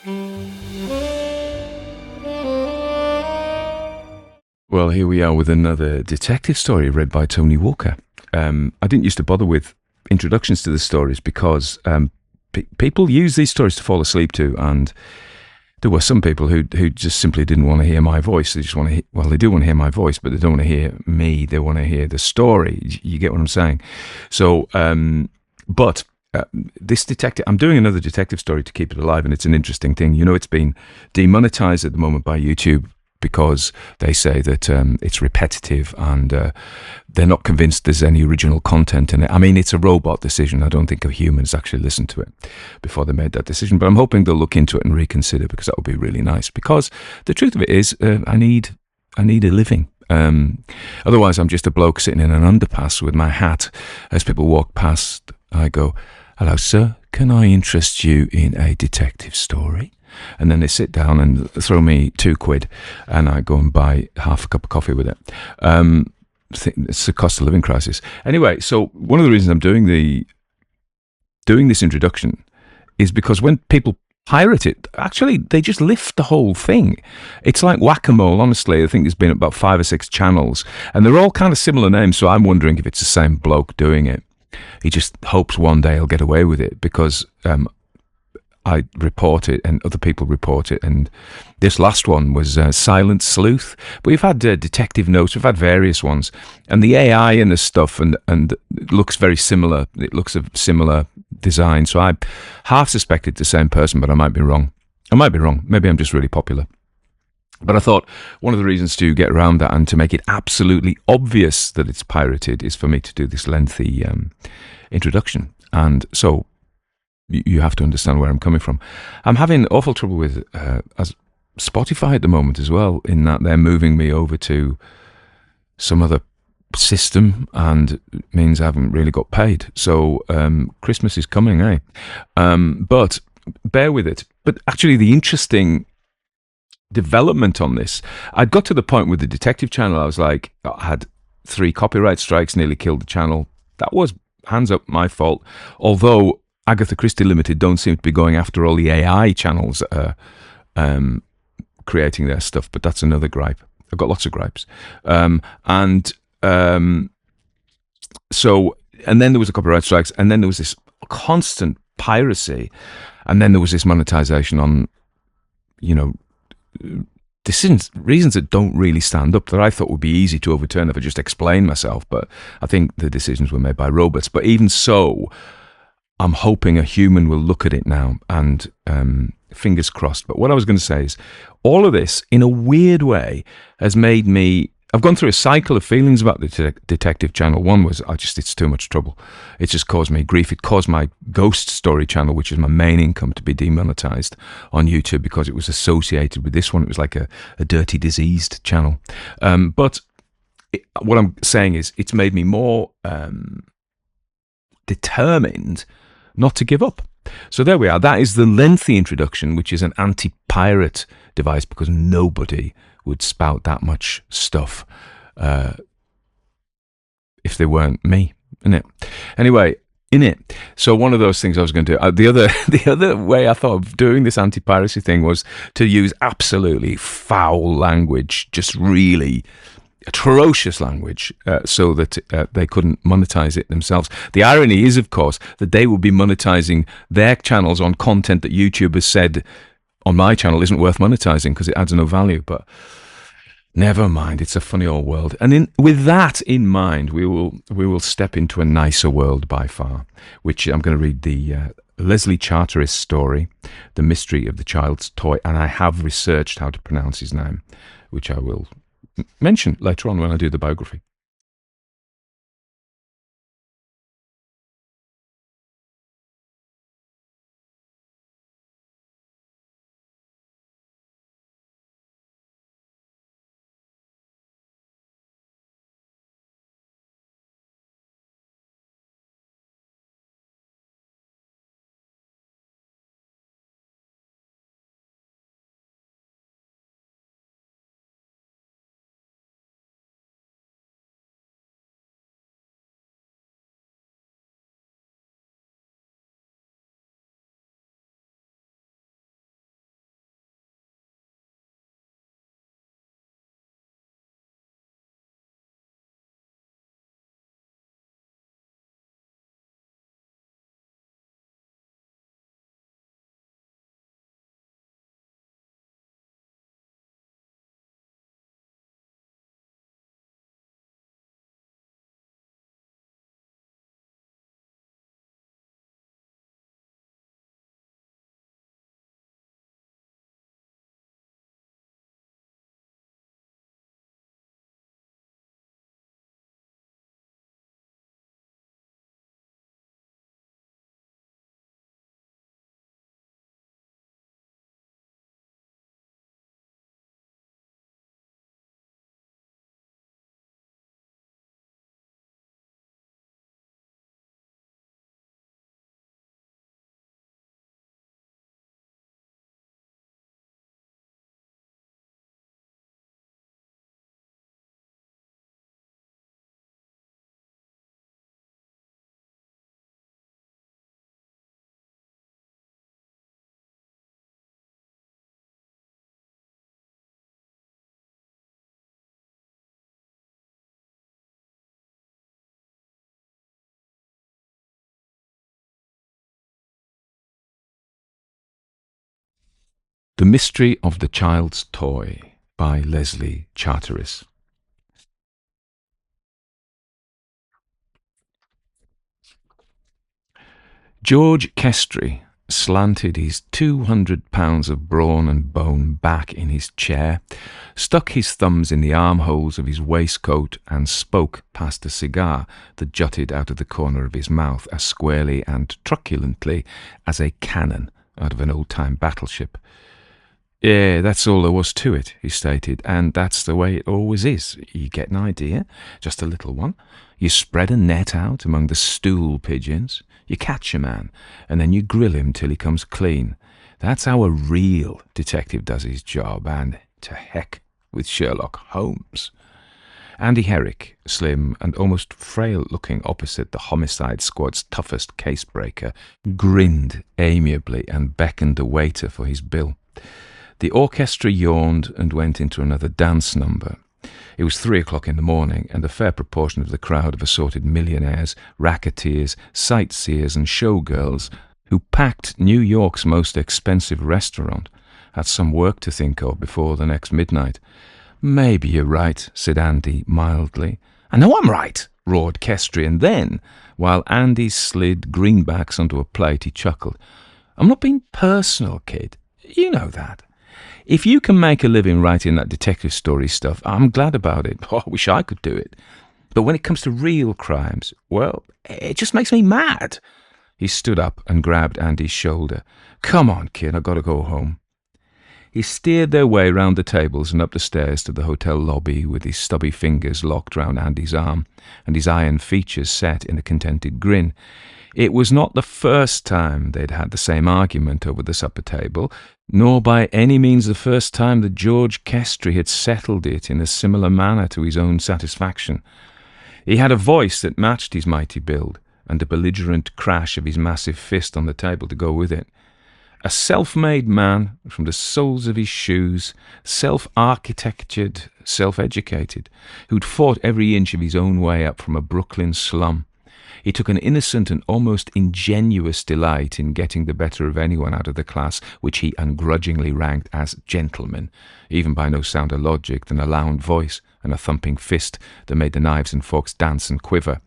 Well, here we are with another detective story read by Tony Walker. I didn't used to bother with introductions to the stories because people use these stories to fall asleep to, and there were some people who just simply didn't want to hear my voice. They just want to well, they do want to hear my voice, but they don't want to hear me. They want to hear the story. You get what I'm saying? So, but this detective, I'm doing another detective story to keep it alive, and it's an interesting thing. You know, it's been demonetized at the moment by YouTube because they say that it's repetitive and they're not convinced there's any original content in it. I mean, it's a robot decision. I don't think humans actually listened to it before they made that decision. But I'm hoping they'll look into it and reconsider, because that would be really nice. Because the truth of it is, I need a living. Otherwise, I'm just a bloke sitting in an underpass with my hat. As people walk past, I go, "Hello, sir. Can I interest you in a detective story?" And then they sit down and throw me £2, and I go and buy half a cup of coffee with it. It's a cost of living crisis. Anyway, so one of the reasons I'm doing this introduction is because when people pirate it, actually they just lift the whole thing. It's like whack-a-mole, honestly. I think there's been about 5 or 6 channels, and they're all kind of similar names, so I'm wondering if it's the same bloke doing it. He just hopes one day he'll get away with it, because I report it and other people report it. And this last one was Silent Sleuth. But we've had Detective Notes, we've had various ones. And the AI and the stuff and it looks very similar. It looks a similar design. So I half suspect it's the same person, but I might be wrong. Maybe I'm just really popular. But I thought one of the reasons to get around that and to make it absolutely obvious that it's pirated is for me to do this lengthy introduction. And so you have to understand where I'm coming from. I'm having awful trouble with Spotify at the moment as well, in that they're moving me over to some other system, and it means I haven't really got paid. So Christmas is coming, eh? But bear with it. But actually, the interesting development on this, I'd got to the point with the detective channel. I was like, I had 3 copyright strikes, nearly killed the channel. That was, hands up, my fault. Although Agatha Christie Limited don't seem to be going after all the AI channels that are creating their stuff, but that's another gripe. I've got lots of gripes. So, and then there was a copyright strikes, and then there was this constant piracy, and then there was this monetization on, decisions, reasons that don't really stand up, that I thought would be easy to overturn if I just explained myself. But I think the decisions were made by robots. But even so, I'm hoping a human will look at it now, and fingers crossed. But what I was going to say is, all of this, in a weird way, has made me... I've gone through a cycle of feelings about the detective channel. One was, it's too much trouble. It's just caused me grief. It caused my ghost story channel, which is my main income, to be demonetized on YouTube because it was associated with this one. It was like a dirty, diseased channel. But what I'm saying is, it's made me more determined not to give up. So there we are. That is the lengthy introduction, which is an anti-pirate device, because nobody would spout that much stuff if they weren't me, innit? Anyway, in it. So one of those things I was going to do. The other way I thought of doing this anti-piracy thing was to use absolutely foul language, just really atrocious language, so that they couldn't monetize it themselves. The irony is, of course, that they will be monetizing their channels on content that YouTube has said on my channel isn't worth monetizing because it adds no value. But never mind, it's a funny old world. And with that in mind, we will step into a nicer world by far, which I'm going to read the Leslie Charteris story, The Mystery of the Child's Toy, and I have researched how to pronounce his name, which I will mention later on when I do the biography. The Mystery of the Child's Toy by Leslie Charteris. George Kestry slanted his 200 pounds of brawn and bone back in his chair, stuck his thumbs in the armholes of his waistcoat, and spoke past a cigar that jutted out of the corner of his mouth as squarely and truculently as a cannon out of an old-time battleship. "Yeah, that's all there was to it," he stated, "and that's the way it always is. You get an idea, just a little one. You spread a net out among the stool pigeons, you catch a man, and then you grill him till he comes clean. That's how a real detective does his job, and to heck with Sherlock Holmes." Andy Herrick, slim and almost frail-looking opposite the homicide squad's toughest case-breaker, grinned amiably and beckoned the waiter for his bill. The orchestra yawned and went into another dance number. It was 3 o'clock in the morning, and a fair proportion of the crowd of assorted millionaires, racketeers, sightseers, and showgirls who packed New York's most expensive restaurant had some work to think of before the next midnight. "Maybe you're right," said Andy mildly. "I know I'm right," roared Kestry, and then, while Andy slid greenbacks onto a plate, he chuckled. "I'm not being personal, kid. You know that. If you can make a living writing that detective story stuff, I'm glad about it. Oh, I wish I could do it. But when it comes to real crimes, well, it just makes me mad." He stood up and grabbed Andy's shoulder. "Come on, kid, I've got to go home." He steered their way round the tables and up the stairs to the hotel lobby with his stubby fingers locked round Andy's arm and his iron features set in a contented grin. It was not the first time they'd had the same argument over the supper table, nor by any means the first time that George Kestry had settled it in a similar manner to his own satisfaction. He had a voice that matched his mighty build, and a belligerent crash of his massive fist on the table to go with it. A self-made man, from the soles of his shoes, self-architectured, self-educated, who'd fought every inch of his own way up from a Brooklyn slum. He took an innocent and almost ingenuous delight in getting the better of anyone out of the class which he ungrudgingly ranked as gentlemen, even by no sounder logic than a loud voice and a thumping fist that made the knives and forks dance and quiver.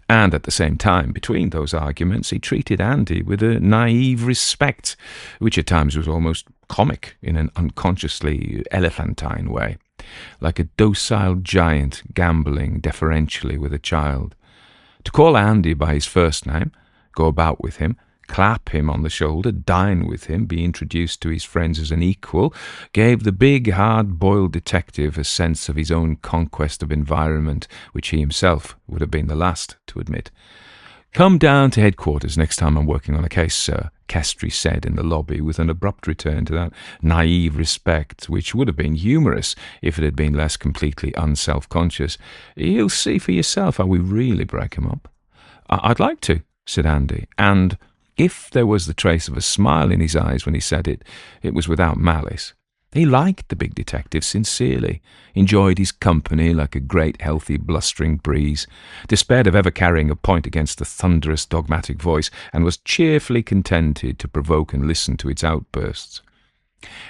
And at the same time, between those arguments, he treated Andy with a naive respect, which at times was almost comic in an unconsciously elephantine way, like a docile giant gambling deferentially with a child. To call Andy by his first name, go about with him, clap him on the shoulder, dine with him, be introduced to his friends as an equal, gave the big, hard-boiled detective a sense of his own conquest of environment, which he himself would have been the last to admit. "Come down to headquarters next time I'm working on a case, sir," Kestry said in the lobby, with an abrupt return to that naive respect, which would have been humorous if it had been less completely unself-conscious. "You'll see for yourself how we really break 'em up." "I'd like to," said Andy, and if there was the trace of a smile in his eyes when he said it, it was without malice. He liked the big detective sincerely, enjoyed his company like a great healthy blustering breeze, despaired of ever carrying a point against the thunderous dogmatic voice, and was cheerfully contented to provoke and listen to its outbursts.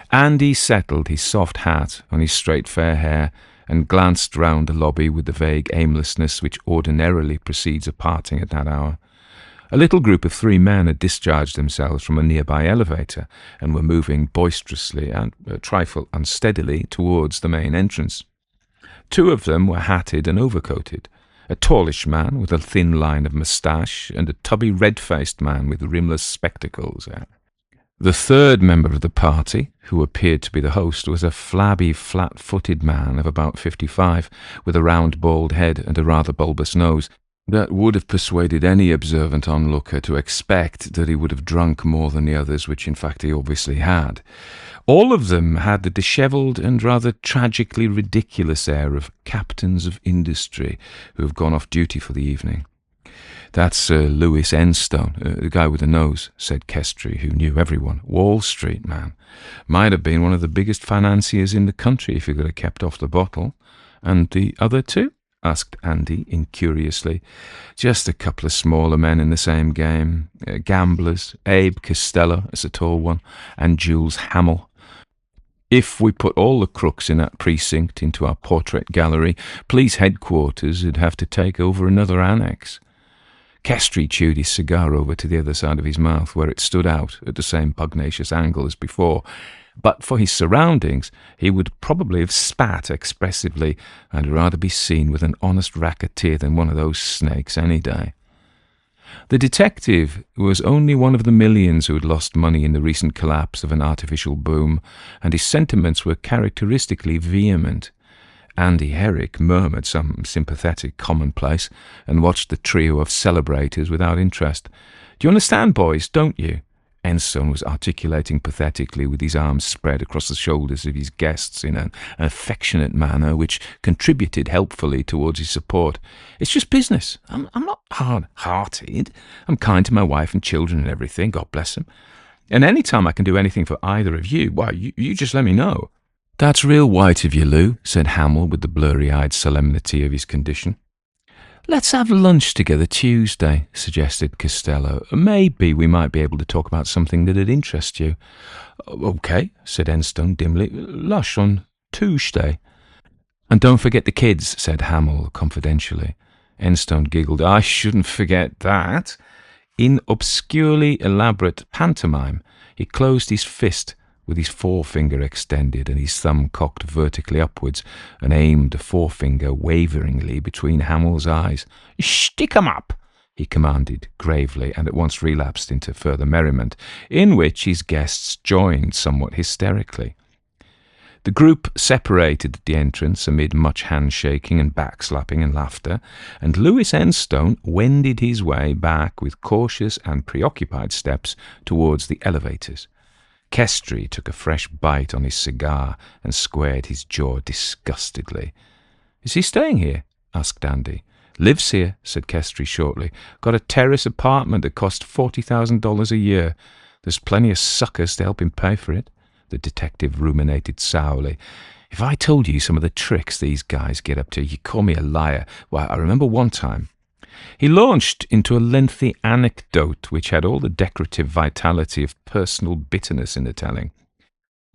Andy settled his soft hat on his straight fair hair and glanced round the lobby with the vague aimlessness which ordinarily precedes a parting at that hour. A little group of 3 men had discharged themselves from a nearby elevator and were moving boisterously and a trifle unsteadily towards the main entrance. 2 of them were hatted and overcoated, a tallish man with a thin line of moustache and a tubby red-faced man with rimless spectacles. The 3rd member of the party, who appeared to be the host, was a flabby, flat-footed man of about 55, with a round bald head and a rather bulbous nose, that would have persuaded any observant onlooker to expect that he would have drunk more than the others, which in fact he obviously had. All of them had the dishevelled and rather tragically ridiculous air of captains of industry who have gone off duty for the evening. "That's Sir Lewis Enstone, the guy with the nose," said Kestry, who knew everyone. "Wall Street man. Might have been one of the biggest financiers in the country if he could have kept off the bottle." "And the other 2? asked Andy incuriously. "Just a couple of smaller men in the same game. Gamblers, Abe Costello as a tall one, and Jules Hamill. If we put all the crooks in that precinct into our portrait gallery, police headquarters would have to take over another annex. Kestry chewed his cigar over to the other side of his mouth, where it stood out at the same pugnacious angle as before. But for his surroundings, he would probably have spat expressively. I'd rather be seen with an honest racketeer than one of those snakes any day. The detective was only one of the millions who had lost money in the recent collapse of an artificial boom, and his sentiments were characteristically vehement. Andy Herrick murmured some sympathetic commonplace and watched the trio of celebrators without interest. "Do you understand, boys, don't you?" Enstone was articulating pathetically with his arms spread across the shoulders of his guests in an affectionate manner which contributed helpfully towards his support. "It's just business. I'm not hard-hearted. I'm kind to my wife and children and everything, God bless them. And any time I can do anything for either of you, why, you just let me know." "That's real white of you, Lou," said Hamill with the blurry-eyed solemnity of his condition. "Let's have lunch together Tuesday," suggested Costello. "Maybe we might be able to talk about something that'd interest you." "Okay," said Enstone dimly. "Lush on Tuesday." "And don't forget the kids," said Hamill confidentially. Enstone giggled. "I shouldn't forget that." In obscurely elaborate pantomime, he closed his fist with his forefinger extended and his thumb cocked vertically upwards, and aimed the forefinger waveringly between Hamill's eyes. "Stick 'em up," he commanded gravely, and at once relapsed into further merriment, in which his guests joined somewhat hysterically. The group separated at the entrance amid much handshaking and backslapping and laughter, and Lewis Enstone wended his way back with cautious and preoccupied steps towards the elevators. Kestry took a fresh bite on his cigar and squared his jaw disgustedly. "Is he staying here?" asked Andy. "Lives here," said Kestry shortly. "Got a terrace apartment that costs $40,000 a year. There's plenty of suckers to help him pay for it." The detective ruminated sourly. "If I told you some of the tricks these guys get up to, you'd call me a liar. Why, I remember one time." He launched into a lengthy anecdote which had all the decorative vitality of personal bitterness in the telling.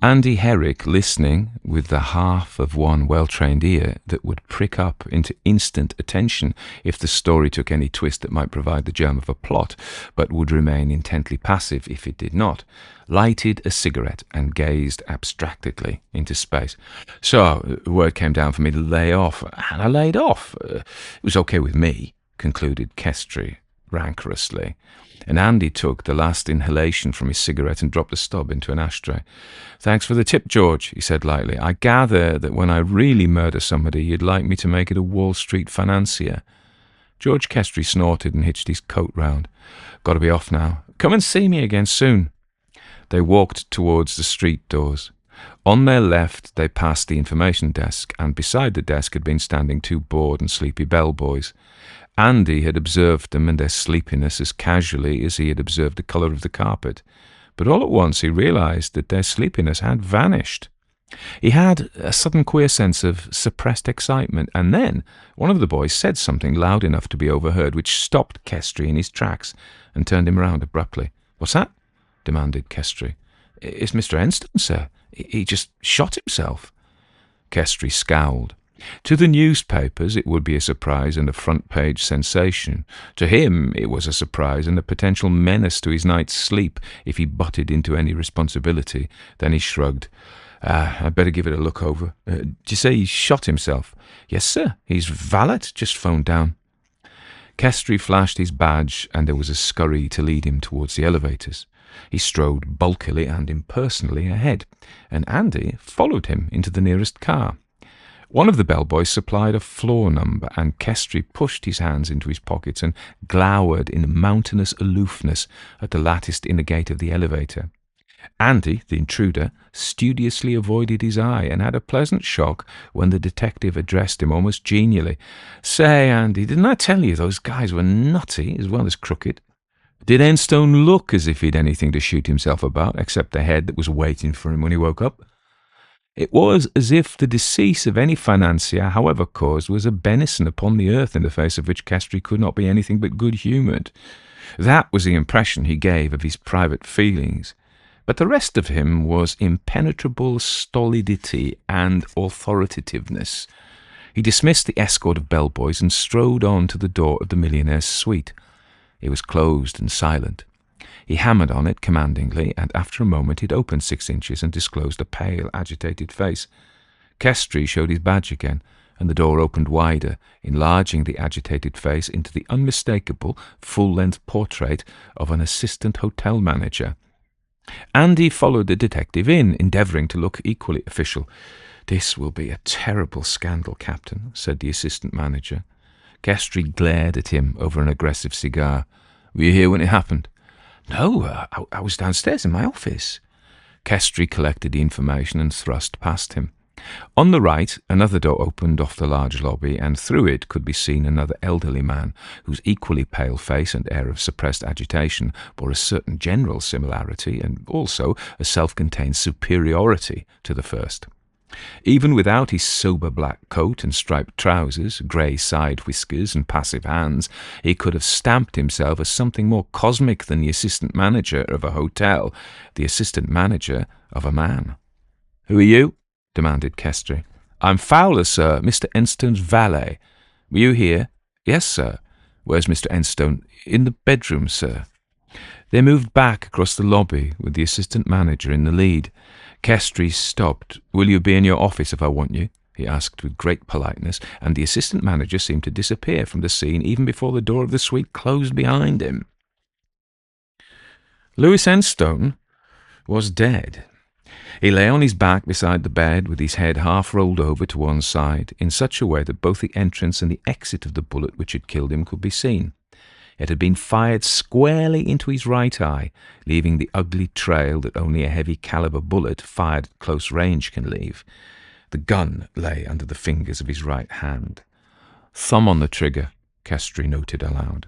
Andy Herrick, listening with the half of one well-trained ear that would prick up into instant attention if the story took any twist that might provide the germ of a plot, but would remain intently passive if it did not, lighted a cigarette and gazed abstractedly into space. "So, word came down for me to lay off, and I laid off. It was okay with me," concluded Kestry rancorously, and Andy took the last inhalation from his cigarette and dropped the stub into an ashtray. "Thanks for the tip, George," he said lightly. "I gather that when I really murder somebody, you'd like me to make it a Wall Street financier." George Kestry snorted and hitched his coat round. "Got to be off now. Come and see me again soon." They walked towards the street doors. On their left, they passed the information desk, and beside the desk had been standing two bored and sleepy bellboys. Andy had observed them and their sleepiness as casually as he had observed the colour of the carpet, but all at once he realised that their sleepiness had vanished. He had a sudden queer sense of suppressed excitement, and then one of the boys said something loud enough to be overheard, which stopped Kestry in his tracks and turned him round abruptly. "What's that?" demanded Kestry. "It's Mr. Enstone, sir. He just shot himself." Kestry scowled. To the newspapers it would be a surprise and a front-page sensation. To him it was a surprise and a potential menace to his night's sleep if he butted into any responsibility. Then he shrugged. "I'd better give it a look over. Did you say he shot himself?" "Yes, sir. His valet just phoned down." Kestry flashed his badge, and there was a scurry to lead him towards the elevators. He strode bulkily and impersonally ahead, and Andy followed him into the nearest car. One of the bellboys supplied a floor number, and Kestry pushed his hands into his pockets and glowered in mountainous aloofness at the latticed inner gate of the elevator. Andy, the intruder, studiously avoided his eye and had a pleasant shock when the detective addressed him almost genially. "Say, Andy, didn't I tell you those guys were nutty as well as crooked?" Did Enstone look as if he'd anything to shoot himself about, except the head that was waiting for him when he woke up? It was as if the decease of any financier, however caused, was a benison upon the earth in the face of which Kestry could not be anything but good-humoured. That was the impression he gave of his private feelings. but the rest of him was impenetrable stolidity and authoritativeness. He dismissed the escort of bellboys and strode on to the door of the millionaire's suite. It was closed and silent. He hammered on it commandingly, and after a moment it opened 6 inches and disclosed a pale, agitated face. Kestry showed his badge again, and the door opened wider, enlarging the agitated face into the unmistakable, full-length portrait of an assistant hotel manager. Andy followed the detective in, endeavouring to look equally official. "This will be a terrible scandal, Captain," said the assistant manager. Kestry glared at him over an aggressive cigar. "Were you here when it happened?" "No, I was downstairs in my office." Kestry collected the information and thrust past him. On the right, another door opened off the large lobby, and through it could be seen another elderly man, whose equally pale face and air of suppressed agitation bore a certain general similarity and also a self-contained superiority to the first. Even without his sober black coat and striped trousers, grey side whiskers and passive hands, he could have stamped himself as something more cosmic than the assistant manager of a hotel, the assistant manager of a man. "Who are you?" demanded Kestry. "I'm Fowler, sir, Mr. Enstone's valet. Were you here?" "Yes, sir." "Where's Mr. Enstone?" "In the bedroom, sir." They moved back across the lobby, with the assistant manager in the lead. Kestry stopped. "Will you be in your office if I want you?" he asked with great politeness, and the assistant manager seemed to disappear from the scene even before the door of the suite closed behind him. Louis Enstone was dead. He lay on his back beside the bed, with his head half rolled over to one side, in such a way that both the entrance and the exit of the bullet which had killed him could be seen. It had been fired squarely into his right eye, leaving the ugly trail that only a heavy-caliber bullet fired at close range can leave. The gun lay under the fingers of his right hand. "Thumb on the trigger," Kestry noted aloud.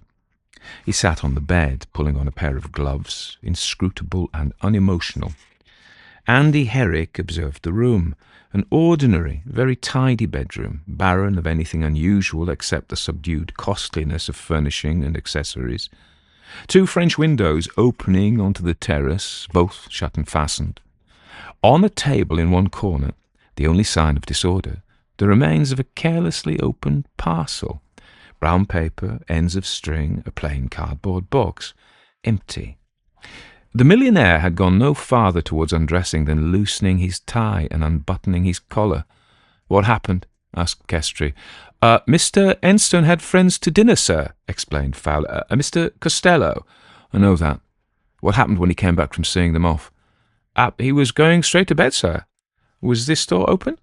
He sat on the bed, pulling on a pair of gloves, inscrutable and unemotional. Andy Herrick observed the room, an ordinary, very tidy bedroom, barren of anything unusual except the subdued costliness of furnishing and accessories. 2 French windows opening onto the terrace, both shut and fastened. On a table in one corner, the only sign of disorder, the remains of a carelessly opened parcel. Brown paper, ends of string, a plain cardboard box. Empty. The millionaire had gone no farther towards undressing than loosening his tie and unbuttoning his collar. "What happened?" asked Kestry. "Mr. Enstone had friends to dinner, sir," explained Fowler. "Mr. Costello." "I know that. What happened when he came back from seeing them off?" "He was going straight to bed, sir." "Was this door open?"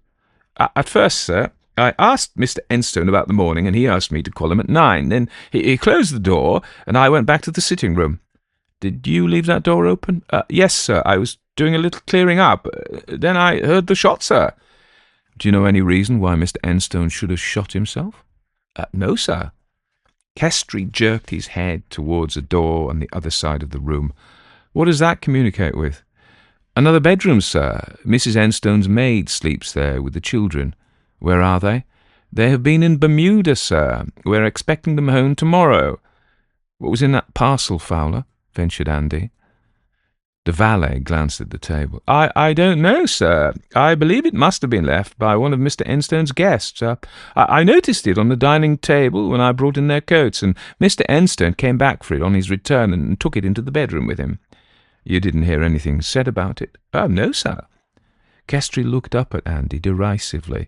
"At first, sir. I asked Mr. Enstone about the morning, and he asked me to call him at 9. Then he closed the door, and I went back to the sitting room." "Did you leave that door open?" "Yes, sir. I was doing a little clearing up. Then I heard the shot, sir." "Do you know any reason why Mr. Enstone should have shot himself?" "No, sir." Kestry jerked his head towards a door on the other side of the room. "What does that communicate with?" "Another bedroom, sir. Mrs. Enstone's maid sleeps there with the children." "Where are they?" "They have been in Bermuda, sir. We're expecting them home tomorrow." "What was in that parcel, Fowler?" ventured Andy. The valet glanced at the table. I don't know, sir. I believe it must have been left by one of Mr. Enstone's guests. I noticed it on the dining table when I brought in their coats, and Mr. Enstone came back for it on his return and took it into the bedroom with him." "You didn't hear anything said about it?" "No, sir." Kestry looked up at Andy derisively.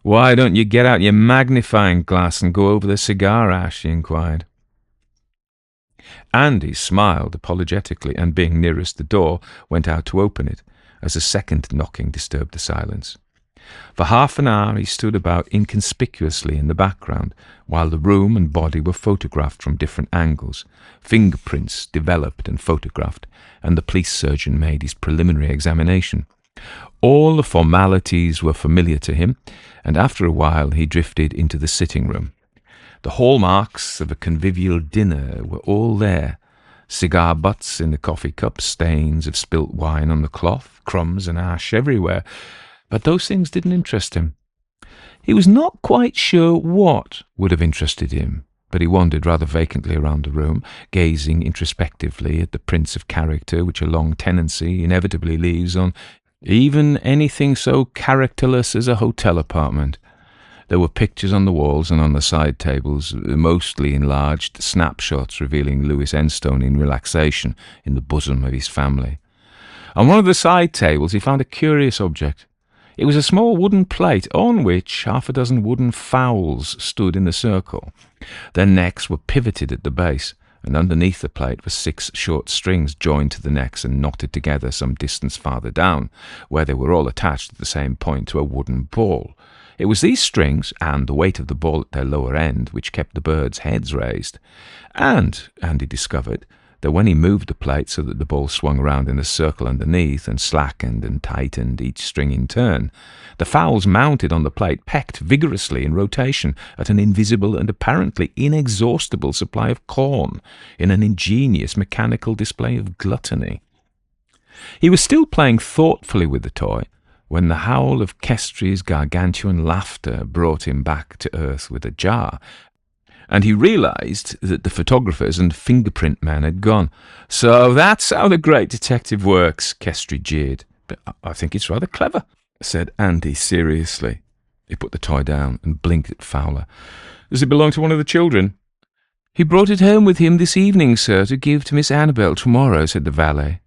"Why don't you get out your magnifying glass and go over the cigar ash?" he inquired. Andy smiled apologetically, and being nearest the door, went out to open it, as a second knocking disturbed the silence. For half an hour he stood about inconspicuously in the background, while the room and body were photographed from different angles, fingerprints developed and photographed, and the police surgeon made his preliminary examination. All the formalities were familiar to him, and after a while he drifted into the sitting room. The hallmarks of a convivial dinner were all there. Cigar butts in the coffee cups, stains of spilt wine on the cloth, crumbs and ash everywhere. But those things didn't interest him. He was not quite sure what would have interested him, but he wandered rather vacantly around the room, gazing introspectively at the prints of character which a long tenancy inevitably leaves on even anything so characterless as a hotel apartment. There were pictures on the walls and on the side tables, mostly enlarged snapshots revealing Louis Enstone in relaxation in the bosom of his family. On one of the side tables he found a curious object. It was a small wooden plate on which half a dozen wooden fowls stood in a circle. Their necks were pivoted at the base, and underneath the plate were 6 short strings joined to the necks and knotted together some distance farther down, where they were all attached at the same point to a wooden ball. It was these strings, and the weight of the ball at their lower end, which kept the birds' heads raised. And Andy discovered that when he moved the plate so that the ball swung round in a circle underneath and slackened and tightened each string in turn, the fowls mounted on the plate pecked vigorously in rotation at an invisible and apparently inexhaustible supply of corn in an ingenious mechanical display of gluttony. He was still playing thoughtfully with the toy when the howl of Kestrel's gargantuan laughter brought him back to earth with a jar, and he realised that the photographers and fingerprint men had gone. "So that's how the great detective works," Kestrel jeered. "But I think it's rather clever," said Andy seriously. He put the toy down and blinked at Fowler. "Does it belong to one of the children?" "He brought it home with him this evening, sir, to give to Miss Annabel tomorrow," said the valet.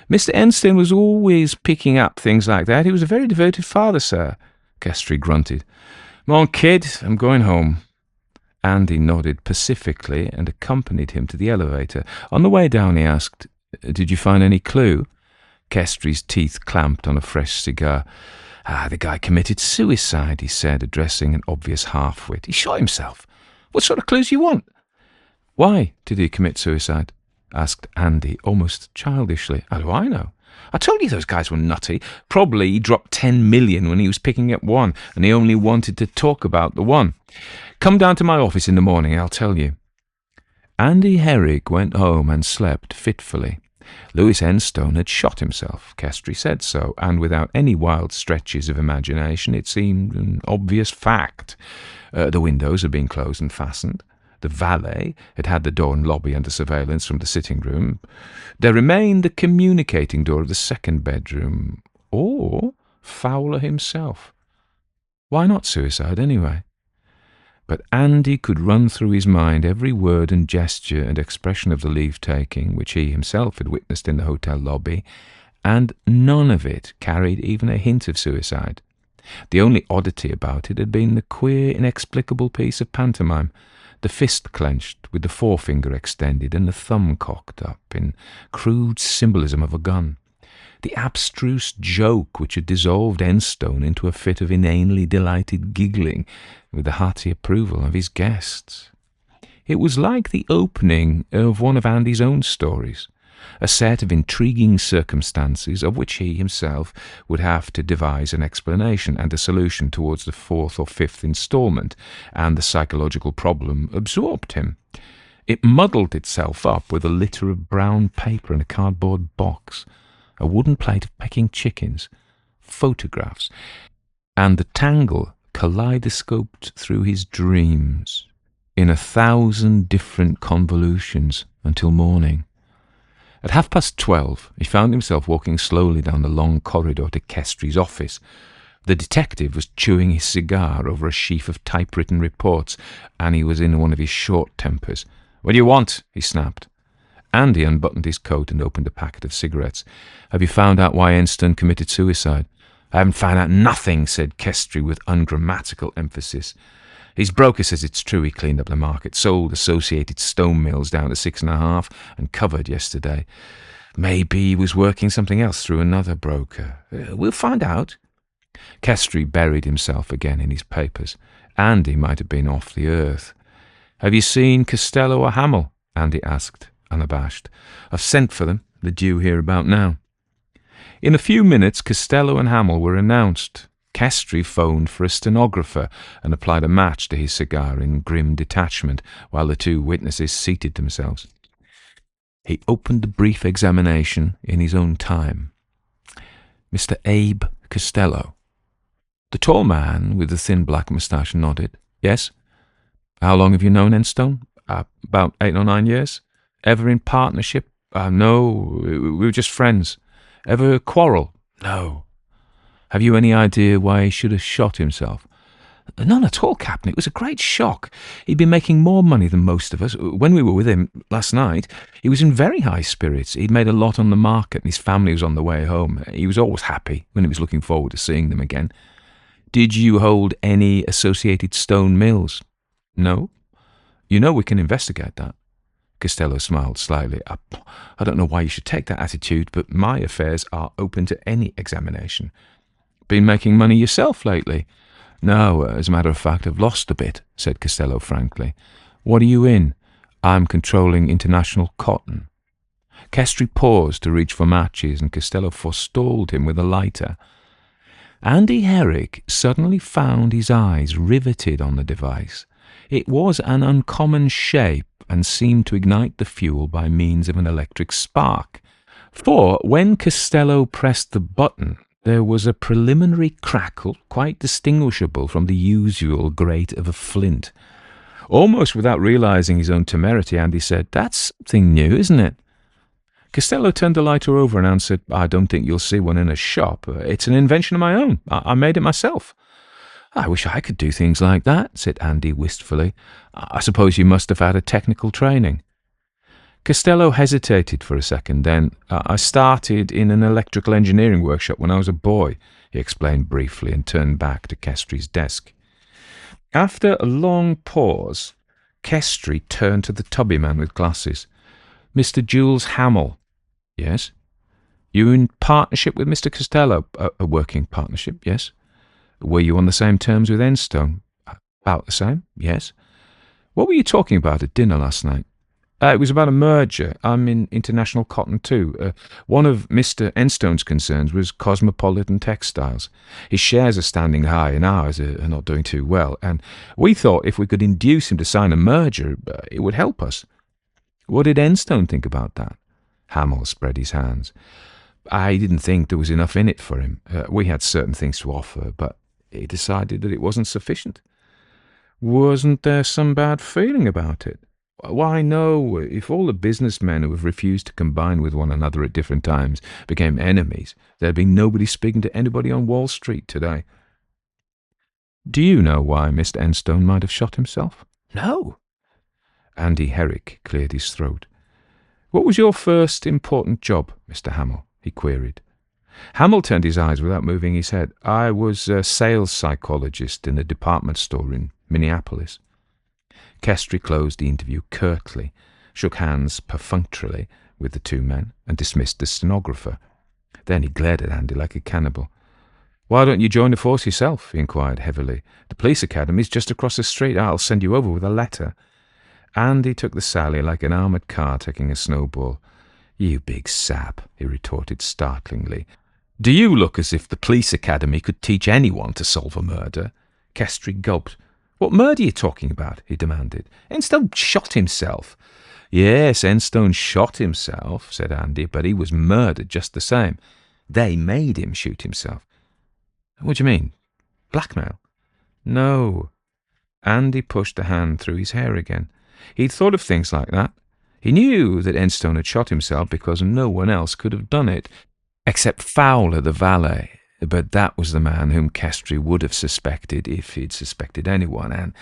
"Mr. Enstone was always picking up things like that. He was a very devoted father, sir." Kestrel grunted. "Come on, kid, I'm going home." Andy nodded pacifically and accompanied him to the elevator. On the way down he asked, "Did you find any clue?" Kestrel's teeth clamped on a fresh cigar. "The guy committed suicide," he said, addressing an obvious half-wit. "He shot himself. What sort of clues do you want?" "Why did he commit suicide?" asked Andy, almost childishly. "How do I know? I told you those guys were nutty. Probably he dropped 10 million when he was picking up one, and he only wanted to talk about the one. Come down to my office in the morning, I'll tell you." Andy Herrick went home and slept fitfully. Louis Enstone had shot himself. Kestrel said so, and without any wild stretches of imagination, it seemed an obvious fact. The windows had been closed and fastened. The valet had had the door and lobby under surveillance from the sitting room. There remained the communicating door of the second bedroom, or Fowler himself. Why not suicide, anyway? But Andy could run through his mind every word and gesture and expression of the leave-taking which he himself had witnessed in the hotel lobby, and none of it carried even a hint of suicide. The only oddity about it had been the queer, inexplicable piece of pantomime, the fist clenched with the forefinger extended and the thumb cocked up in crude symbolism of a gun. The abstruse joke which had dissolved Enstone into a fit of inanely delighted giggling with the hearty approval of his guests. It was like the opening of one of Andy's own stories, a set of intriguing circumstances of which he himself would have to devise an explanation and a solution towards the 4th or 5th instalment, and the psychological problem absorbed him. It muddled itself up with a litter of brown paper and a cardboard box, a wooden plate of pecking chickens, photographs, and the tangle kaleidoscoped through his dreams in 1,000 different convolutions until morning. At 12:30, he found himself walking slowly down the long corridor to Kestrel's office. The detective was chewing his cigar over a sheaf of typewritten reports, and he was in one of his short tempers. "What do you want?" he snapped. Andy unbuttoned his coat and opened a packet of cigarettes. "Have you found out why Enstone committed suicide?" "I haven't found out nothing," said Kestrel with ungrammatical emphasis. "His broker says it's true he cleaned up the market, sold Associated Stone Mills down to 6.5 and covered yesterday. Maybe he was working something else through another broker. We'll find out." Kestrel buried himself again in his papers. Andy might have been off the earth. "Have you seen Costello or Hamill?" Andy asked, unabashed. "I've sent for them. They're due here about now." In a few minutes Costello and Hamill were announced. Kestrel phoned for a stenographer and applied a match to his cigar in grim detachment while the two witnesses seated themselves. He opened the brief examination in his own time. "Mr. Abe Costello." The tall man with the thin black moustache nodded. "Yes." "How long have you known Enstone?" About 8 or 9 years. Ever in partnership? No, we were just friends. Ever quarrel? No. Have you any idea why he should have shot himself? None at all, Captain. It was a great shock. He'd been making more money than most of us. When we were with him last night, he was in very high spirits. He'd made a lot on the market, and his family was on the way home. He was always happy when he was looking forward to seeing them again. Did you hold any associated stone mills? No. You know we can investigate that. Costello smiled slightly. I don't know why you should take that attitude, but my affairs are open to any examination. Been making money yourself lately? No, as a matter of fact, I've lost a bit, said Costello frankly. What are you in? I'm controlling international cotton. Kestry paused to reach for matches, and Costello forestalled him with a lighter. Andy Herrick suddenly found his eyes riveted on the device. It was an uncommon shape and seemed to ignite the fuel by means of an electric spark. For when Costello pressed the button, there was a preliminary crackle quite distinguishable from the usual grate of a flint. Almost without realizing his own temerity, Andy said, "That's something new, isn't it?" Costello turned the lighter over and answered, "I don't think you'll see one in a shop. It's an invention of my own. I made it myself." "I wish I could do things like that," said Andy wistfully. "I suppose you must have had a technical training." Costello hesitated for a second, then, "I started in an electrical engineering workshop when I was a boy," he explained briefly and turned back to Kestry's desk. After a long pause, Kestry turned to the tubby man with glasses. "Mr. Jules Hamill." "Yes." "You in partnership with Mr. Costello?" A working partnership, yes." "Were you on the same terms with Enstone?" "About the same, yes." "What were you talking about at dinner last night?" It was about a merger. I'm in international cotton too. One of Mr. Enstone's concerns was Cosmopolitan Textiles. His shares are standing high and ours are not doing too well, and we thought if we could induce him to sign a merger, it would help us. What did Enstone think about that? Hamill spread his hands. I didn't think there was enough in it for him. We had certain things to offer, but he decided that it wasn't sufficient. Wasn't there some bad feeling about it? Why, no. If all the businessmen who have refused to combine with one another at different times became enemies, there'd be nobody speaking to anybody on Wall Street today. Do you know why Mr. Enstone might have shot himself? No. Andy Herrick cleared his throat. What was your first important job, Mr. Hamill? He queried. Hamill turned his eyes without moving his head. I was a sales psychologist in a department store in Minneapolis. Kestry closed the interview curtly, shook hands perfunctorily with the two men, and dismissed the stenographer. Then he glared at Andy like a cannibal. Why don't you join the force yourself? He inquired heavily. The police academy's just across the street. I'll send you over with a letter. Andy took the sally like an armoured car taking a snowball. You big sap, he retorted startlingly. Do you look as if the police academy could teach anyone to solve a murder? Kestry gulped. What murder are you talking about? He demanded. Enstone shot himself. Yes, Enstone shot himself, said Andy, but he was murdered just the same. They made him shoot himself. What do you mean? Blackmail? No. Andy pushed a hand through his hair again. He'd thought of things like that. He knew that Enstone had shot himself because no one else could have done it, except Fowler, the valet. But that was the man whom Kestry would have suspected if he'd suspected anyone, and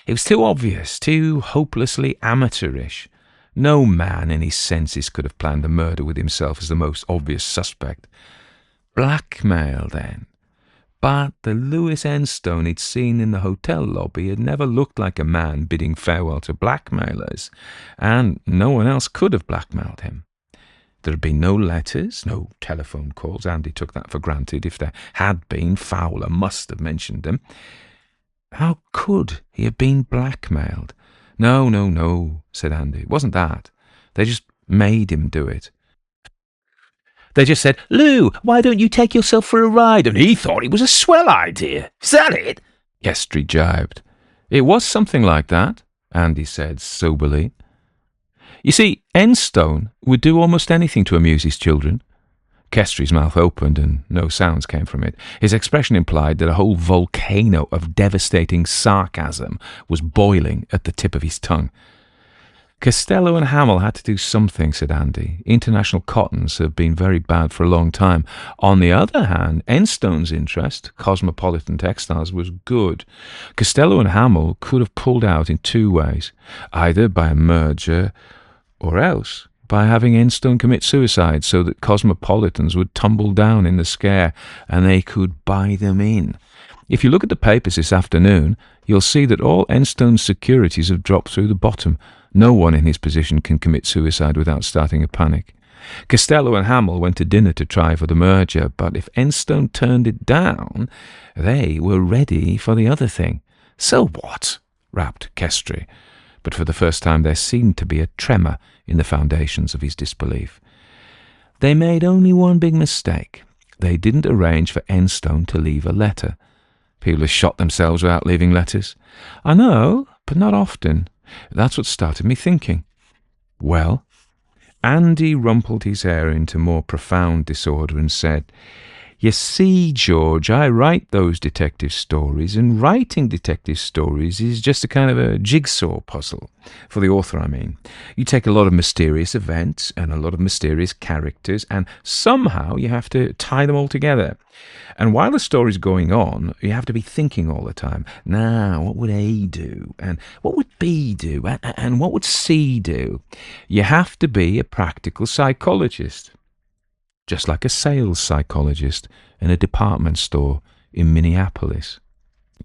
it was too obvious, too hopelessly amateurish. No man in his senses could have planned a murder with himself as the most obvious suspect. Blackmail, then. But the Louis Enstone he'd seen in the hotel lobby had never looked like a man bidding farewell to blackmailers, and no one else could have blackmailed him. There had been no letters, no telephone calls. Andy took that for granted. If there had been, Fowler must have mentioned them. How could he have been blackmailed? No, said Andy. It wasn't that. They just made him do it. They just said, Lou, why don't you take yourself for a ride? And he thought it was a swell idea. Is that it? Kestry jibed. It was something like that, Andy said soberly. You see, Enstone would do almost anything to amuse his children. Kestry's mouth opened and no sounds came from it. His expression implied that a whole volcano of devastating sarcasm was boiling at the tip of his tongue. Costello and Hamill had to do something, said Andy. International cottons have been very bad for a long time. On the other hand, Enstone's interest, cosmopolitan textiles, was good. Costello and Hamill could have pulled out in two ways, either by a merger or else by having Enstone commit suicide so that cosmopolitans would tumble down in the scare and they could buy them in. If you look at the papers this afternoon, you'll see that all Enstone's securities have dropped through the bottom. No one in his position can commit suicide without starting a panic. Costello and Hamill went to dinner to try for the merger, but if Enstone turned it down, they were ready for the other thing. So what? Rapped Kestry. But for the first time there seemed to be a tremor in the foundations of his disbelief. They made only one big mistake. They didn't arrange for Enstone to leave a letter. People have shot themselves without leaving letters. I know, but not often. That's what started me thinking. Well, Andy rumpled his hair into more profound disorder and said, "You see, George, I write those detective stories, and writing detective stories is just a kind of a jigsaw puzzle. For the author, I mean. You take a lot of mysterious events and a lot of mysterious characters, and somehow you have to tie them all together. And while the story's going on, you have to be thinking all the time. Now, what would A do? And what would B do? And what would C do? You have to be a practical psychologist. Just like a sales psychologist in a department store in Minneapolis."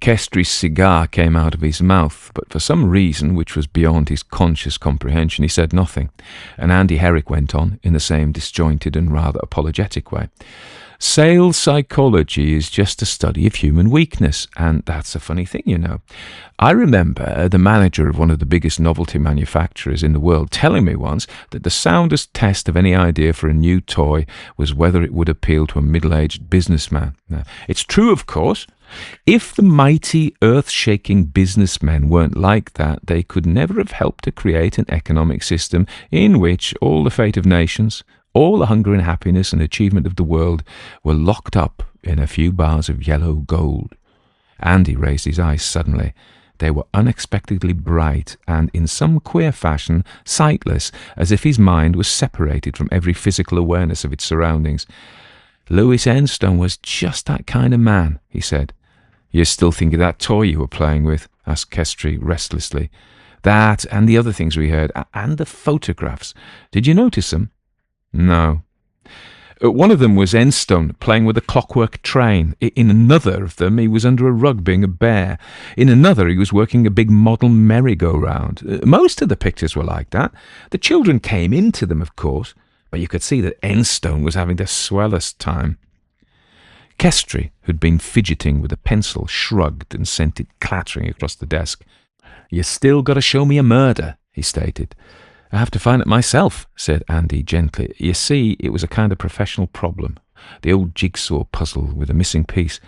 Kestry's cigar came out of his mouth, but for some reason which was beyond his conscious comprehension, he said nothing, and Andy Herrick went on in the same disjointed and rather apologetic way. "Sales psychology is just a study of human weakness, and that's a funny thing, you know. I remember the manager of one of the biggest novelty manufacturers in the world telling me once that the soundest test of any idea for a new toy was whether it would appeal to a middle-aged businessman. Now, it's true, of course. If the mighty, earth-shaking businessmen weren't like that, they could never have helped to create an economic system in which all the fate of nations, all the hunger and happiness and achievement of the world were locked up in a few bars of yellow gold." Andy raised his eyes suddenly. They were unexpectedly bright and, in some queer fashion, sightless, as if his mind was separated from every physical awareness of its surroundings. "Louis Enstone was just that kind of man," he said. "You still think of that toy you were playing with?" asked Kestry restlessly. "That and the other things we heard, and the photographs. Did you notice them?" "No." "One of them was Enstone playing with a clockwork train. In another of them he was under a rug being a bear. In another he was working a big model merry-go-round. Most of the pictures were like that. The children came into them, of course, but you could see that Enstone was having the swellest time." Kestry, who'd been fidgeting with a pencil, shrugged and sent it clattering across the desk. "You still got to show me a murder," he stated. "I have to find it myself," said Andy gently. "You see, it was a kind of professional problem. The old jigsaw puzzle with a missing piece.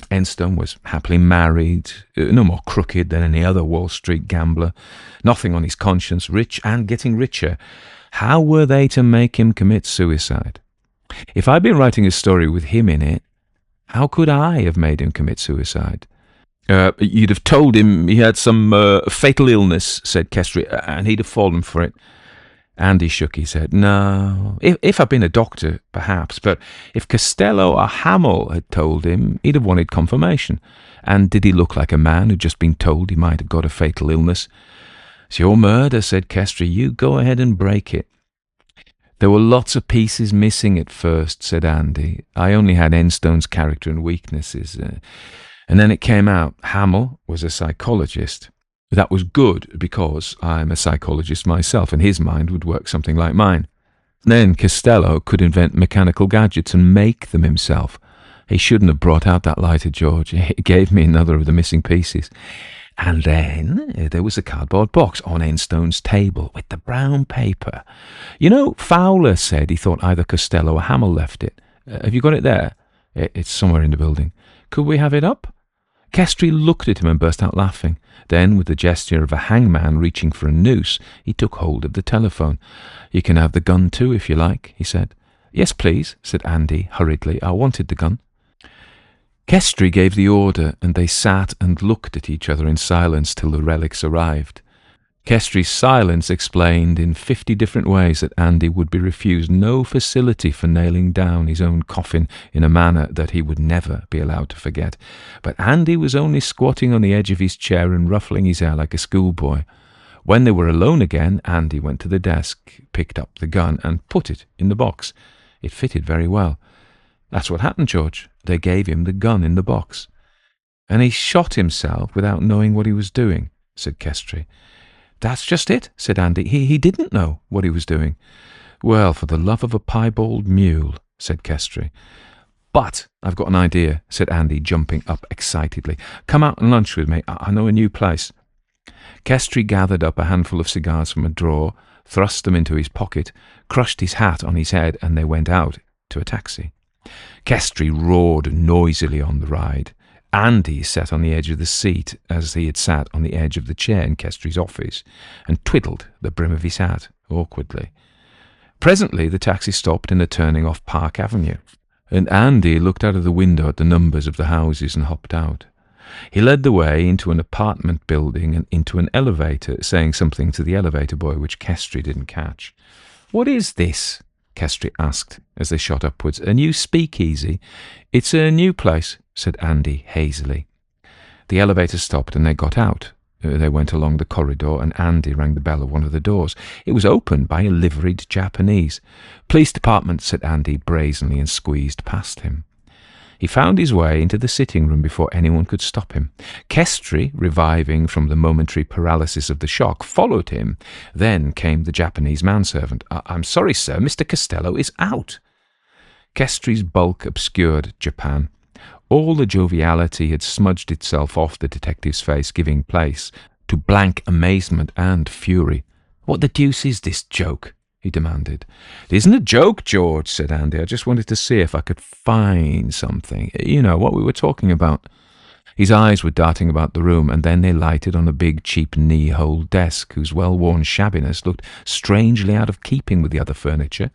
Enstone was happily married, no more crooked than any other Wall Street gambler, nothing on his conscience, rich and getting richer. How were they to make him commit suicide? If I'd been writing a story with him in it, how could I have made him commit suicide?" "You'd have told him he had some fatal illness," said Kestry, "and he'd have fallen for it." Andy shook his head. "No. If I'd been a doctor, perhaps, but if Costello or Hamill had told him, he'd have wanted confirmation. And did he look like a man who'd just been told he might have got a fatal illness?" "It's your murder," said Kestry. "You go ahead and break it." "There were lots of pieces missing at first," said Andy. "I only had Enstone's character and weaknesses. And then it came out Hamill was a psychologist. That was good, because I'm a psychologist myself, and his mind would work something like mine. Then Costello could invent mechanical gadgets and make them himself. He shouldn't have brought out that lighter, George. It gave me another of the missing pieces. And then there was a cardboard box on Enstone's table with the brown paper. You know, Fowler said he thought either Costello or Hamill left it. Have you got it there? It's somewhere in the building. Could we have it up?" Kestry looked at him and burst out laughing. Then, with the gesture of a hangman reaching for a noose, he took hold of the telephone. "You can have the gun too, if you like," he said. "Yes, please," said Andy hurriedly. "I wanted the gun." Kestry gave the order, and they sat and looked at each other in silence till the relics arrived. Kestrie's silence explained in 50 different ways that Andy would be refused no facility for nailing down his own coffin in a manner that he would never be allowed to forget. But Andy was only squatting on the edge of his chair and ruffling his hair like a schoolboy. When they were alone again, Andy went to the desk, picked up the gun, and put it in the box. It fitted very well. That's what happened, George. They gave him the gun in the box. And he shot himself without knowing what he was doing, said Kestry. That's just it, said Andy. He didn't know what he was doing. Well, for the love of a piebald mule, said Kestry. But I've got an idea, said Andy, jumping up excitedly. Come out and lunch with me. I know a new place. Kestry gathered up a handful of cigars from a drawer, thrust them into his pocket, crushed his hat on his head, and they went out to a taxi. Kestry roared noisily on the ride. Andy sat on the edge of the seat as he had sat on the edge of the chair in Kestry's office, and twiddled the brim of his hat awkwardly. Presently the taxi stopped in a turning off Park Avenue, and Andy looked out of the window at the numbers of the houses and hopped out. He led the way into an apartment building and into an elevator, saying something to the elevator boy which Kestry didn't catch. "What is this?" Kestry asked as they shot upwards. "A new speakeasy?" "It's a new place," said Andy hazily. The elevator stopped and they got out. They went along the corridor and Andy rang the bell of one of the doors. It was opened by a liveried Japanese. "Police department," said Andy brazenly, and squeezed past him. He found his way into the sitting room before anyone could stop him. Kestry, reviving from the momentary paralysis of the shock, followed him. Then came the Japanese manservant. "I'm sorry, sir, Mr. Costello is out." Kestry's bulk obscured Japan. All the joviality had smudged itself off the detective's face, giving place to blank amazement and fury. "What the deuce is this joke?" he demanded. "It isn't a joke, George," said Andy. "I just wanted to see if I could find something. You know, what we were talking about." His eyes were darting about the room, and then they lighted on a big, cheap knee-hole desk, whose well-worn shabbiness looked strangely out of keeping with the other furniture.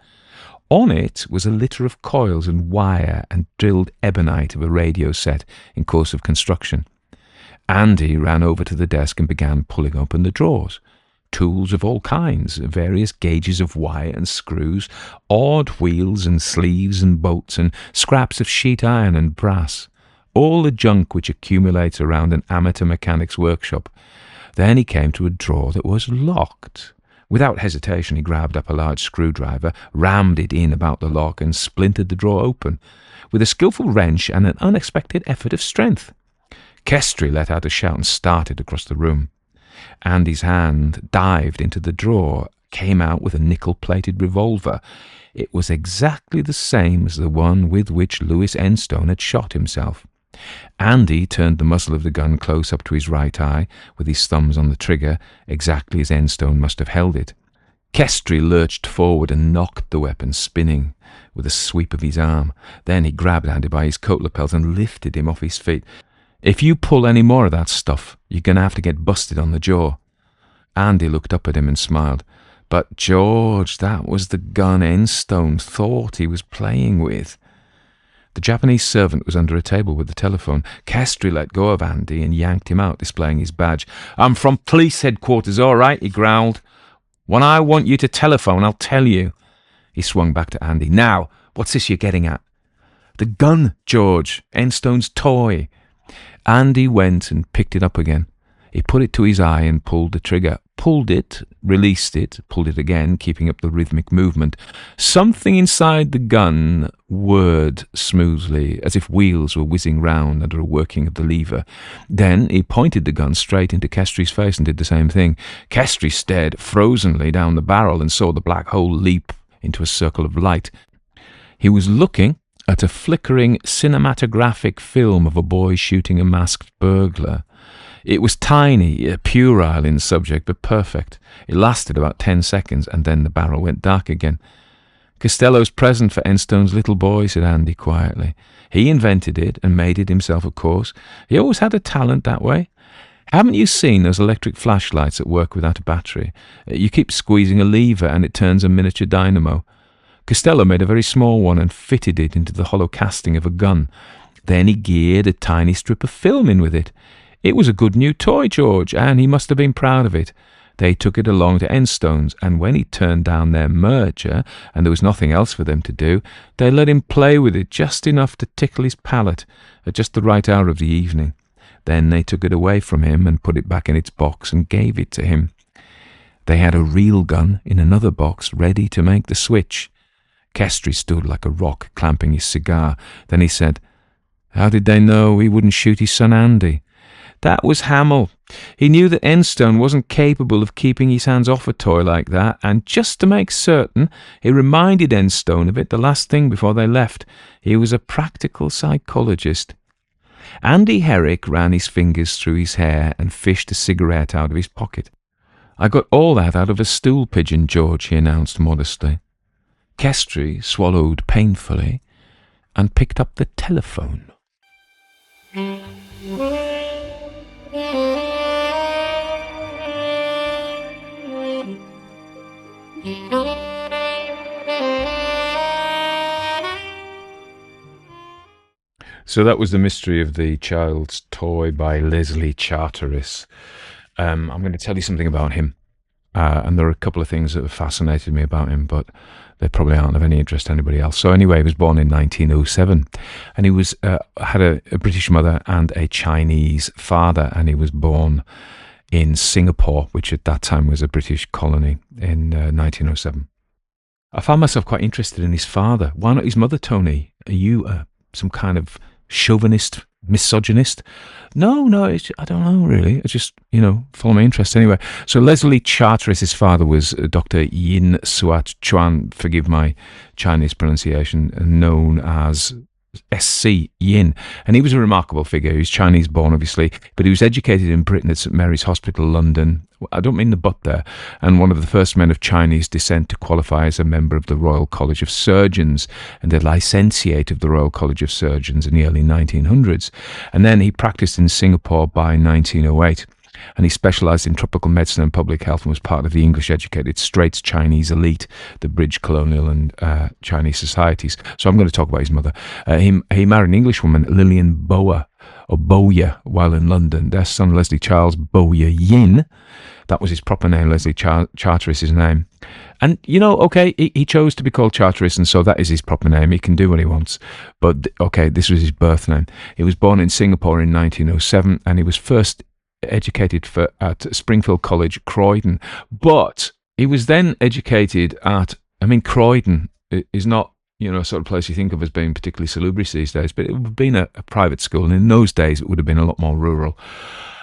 On it was a litter of coils and wire and drilled ebonite of a radio set in course of construction. Andy ran over to the desk and began pulling open the drawers. Tools of all kinds, various gauges of wire and screws, odd wheels and sleeves and bolts, and scraps of sheet iron and brass. All the junk which accumulates around an amateur mechanic's workshop. Then he came to a drawer that was locked. Without hesitation, he grabbed up a large screwdriver, rammed it in about the lock, and splintered the drawer open, with a skillful wrench and an unexpected effort of strength. Kestry let out a shout and started across the room. Andy's hand dived into the drawer, came out with a nickel-plated revolver. It was exactly the same as the one with which Louis Enstone had shot himself. Andy turned the muzzle of the gun close up to his right eye, with his thumbs on the trigger, exactly as Enstone must have held it. Kestry lurched forward and knocked the weapon spinning with a sweep of his arm. Then he grabbed Andy by his coat lapels and lifted him off his feet. "If you pull any more of that stuff, you're going to have to get busted on the jaw." Andy looked up at him and smiled. "But, George, that was the gun Enstone thought he was playing with." The Japanese servant was under a table with the telephone. Kestry let go of Andy and yanked him out, displaying his badge. "I'm from police headquarters, all right," he growled. "When I want you to telephone, I'll tell you." He swung back to Andy. "Now, what's this you're getting at?" "The gun, George. Enstone's toy." Andy went and picked it up again. He put it to his eye and pulled the trigger. Pulled it, released it, pulled it again, keeping up the rhythmic movement. Something inside the gun whirred smoothly, as if wheels were whizzing round under a working of the lever. Then he pointed the gun straight into Kestry's face and did the same thing. Kestry stared frozenly down the barrel and saw the black hole leap into a circle of light. He was looking at a flickering cinematographic film of a boy shooting a masked burglar. It was tiny, puerile in subject, but perfect. It lasted about 10 seconds, and then the barrel went dark again. "Costello's present for Enstone's little boy," said Andy quietly. "He invented it and made it himself, of course. He always had a talent that way. Haven't you seen those electric flashlights that work without a battery? You keep squeezing a lever and it turns a miniature dynamo. Costello made a very small one and fitted it into the hollow casting of a gun. Then he geared a tiny strip of film in with it. It was a good new toy, George, and he must have been proud of it. They took it along to Enstone's, and when he turned down their merger and there was nothing else for them to do, they let him play with it just enough to tickle his palate at just the right hour of the evening. Then they took it away from him and put it back in its box and gave it to him. They had a real gun in another box ready to make the switch. Kestry stood like a rock, clamping his cigar. Then he said, "How did they know he wouldn't shoot his son Andy?" That was Hamill. He knew that Enstone wasn't capable of keeping his hands off a toy like that, and just to make certain, he reminded Enstone of it the last thing before they left. He was a practical psychologist. Andy Herrick ran his fingers through his hair and fished a cigarette out of his pocket. "I got all that out of a stool pigeon, George," he announced modestly. Kestry swallowed painfully and picked up the telephone. So that was The Mystery of the Child's Toy by Leslie Charteris. I'm going to tell you something about him. And there are a couple of things that have fascinated me about him, but they probably aren't of any interest to anybody else. So anyway, he was born in 1907, and he was had a British mother and a Chinese father, and he was born in Singapore, which at that time was a British colony, in 1907. I found myself quite interested in his father. Why not his mother, Tony? Are you some kind of chauvinist, misogynist? No, I don't know really. It's just, follow my interest anyway. So Leslie Charteris, his father was Dr. Yin Suat Chuan, forgive my Chinese pronunciation, known as SC Yin, and he was a remarkable figure. He was Chinese born, obviously, but he was educated in Britain at St Mary's Hospital, London. I don't mean the but there, and one of the first men of Chinese descent to qualify as a member of the Royal College of Surgeons and a licentiate of the Royal College of Surgeons in the early 1900s. And then he practiced in Singapore by 1908. And he specialised in tropical medicine and public health and was part of the English-educated Straits Chinese elite, the bridge colonial and Chinese societies. So I'm going to talk about his mother. He married an Englishwoman, Lillian Bowyer, while in London. Their son, Leslie Charles Bowyer Yin, that was his proper name. Leslie Charteris, his name. And, he chose to be called Charteris, and so that is his proper name. He can do what he wants. But, this was his birth name. He was born in Singapore in 1907, and he was first educated at Springfield College, Croydon, but he was then educated at, Croydon is not, sort of place you think of as being particularly salubrious these days, but it would have been a private school, and in those days it would have been a lot more rural.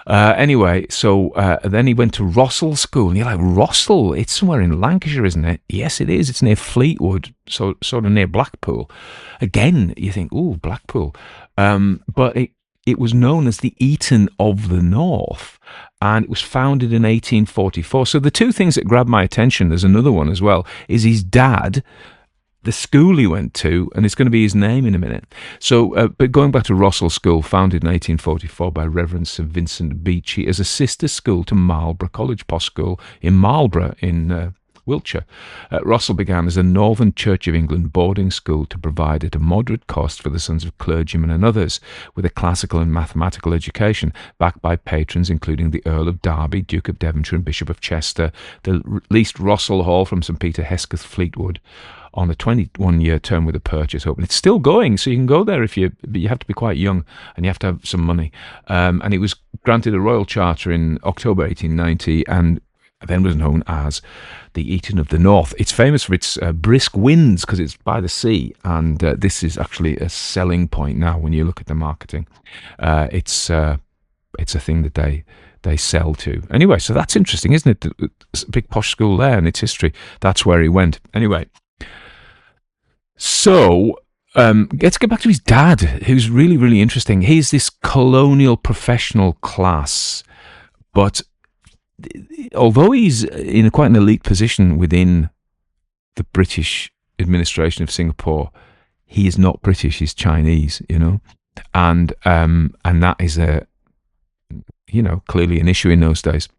Anyway, so then he went to Rossall School, and you're like, Rossall? It's somewhere in Lancashire, isn't it? Yes, it is. It's near Fleetwood, so sort of near Blackpool. Again, you think, ooh, Blackpool. But it was known as the Eton of the North, and it was founded in 1844. So the two things that grabbed my attention, there's another one as well, is his dad, the school he went to, and it's going to be his name in a minute. So, but going back to Rossall School, founded in 1844 by Reverend Sir Vincent Beechey as a sister school to Marlborough College Post School in Marlborough in Wiltshire. Rossall began as a Northern Church of England boarding school to provide at a moderate cost for the sons of clergymen and others, with a classical and mathematical education, backed by patrons including the Earl of Derby, Duke of Devonshire and Bishop of Chester. They leased Rossall Hall from St Peter Hesketh, Fleetwood, on a 21-year term with a purchase open. It's still going, so you can go there but you have to be quite young and you have to have some money. And it was granted a royal charter in October 1890 and then was known as the Eton of the North. It's famous for its brisk winds because it's by the sea, and this is actually a selling point now when you look at the marketing. It's a thing that they sell to. Anyway, so that's interesting, isn't it? It's a big posh school there and its history. That's where he went. Anyway, so let's get back to his dad, who's really, really interesting. He's this colonial professional class, but although he's in quite an elite position within the British administration of Singapore, he is not British. He's Chinese, and that is clearly an issue in those days.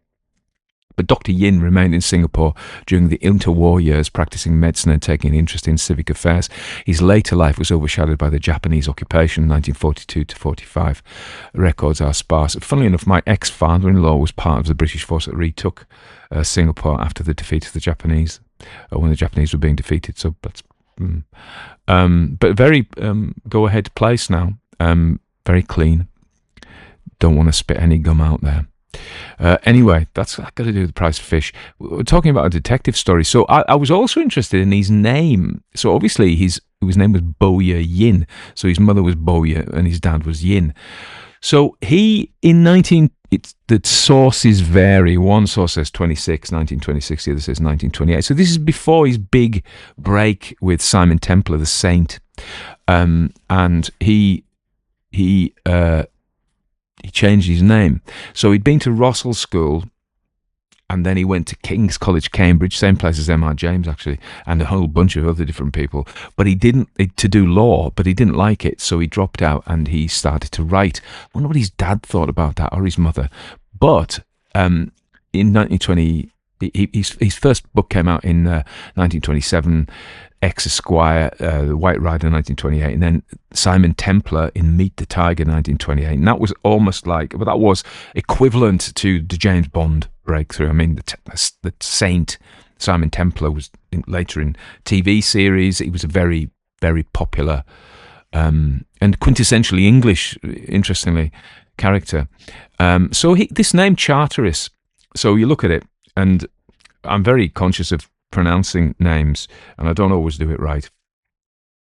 But Dr. Yin remained in Singapore during the interwar years, practicing medicine and taking an interest in civic affairs. His later life was overshadowed by the Japanese occupation, 1942 to 45. Records are sparse. Funnily enough, my ex-father-in-law was part of the British force that retook Singapore after the defeat of the Japanese, when the Japanese were being defeated. So that's, but very go-ahead place now. Very clean. Don't want to spit any gum out there. Anyway, that's got to do with the price of fish. We're talking about a detective story. So I was also interested in his name. So obviously his name was Boya Yin. So his mother was Boya and his dad was Yin. So the sources vary. One source says 1926, the other says 1928. So this is before his big break with Simon Templar, the saint. And he changed his name. So he'd been to Rossall School, and then he went to King's College, Cambridge, same place as M.R. James, actually, and a whole bunch of other different people. But he didn't, to do law, but he didn't like it, so he dropped out and he started to write. I wonder what his dad thought about that, or his mother. But in 1920, his first book came out in 1927, Ex Esquire, The White Rider, 1928, and then Simon Templar in Meet the Tiger, 1928. And that was almost like, but that was equivalent to the James Bond breakthrough. I mean, the Saint Simon Templar was later in TV series. He was a very, very popular and quintessentially English, interestingly, character. So this name Charteris. So you look at it, and I'm very conscious of pronouncing names, and I don't always do it right,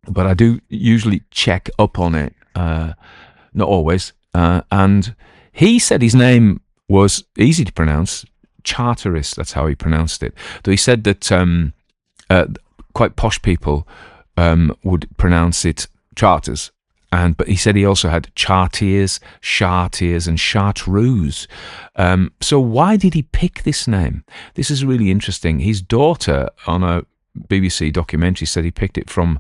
but I do usually check up on it, not always, and he said his name was easy to pronounce, Charteris, that's how he pronounced it, though he said that quite posh people would pronounce it Charters, but he said he also had Charteris, and Chartreuse. So why did he pick this name? This is really interesting. His daughter, on a BBC documentary, said he picked it from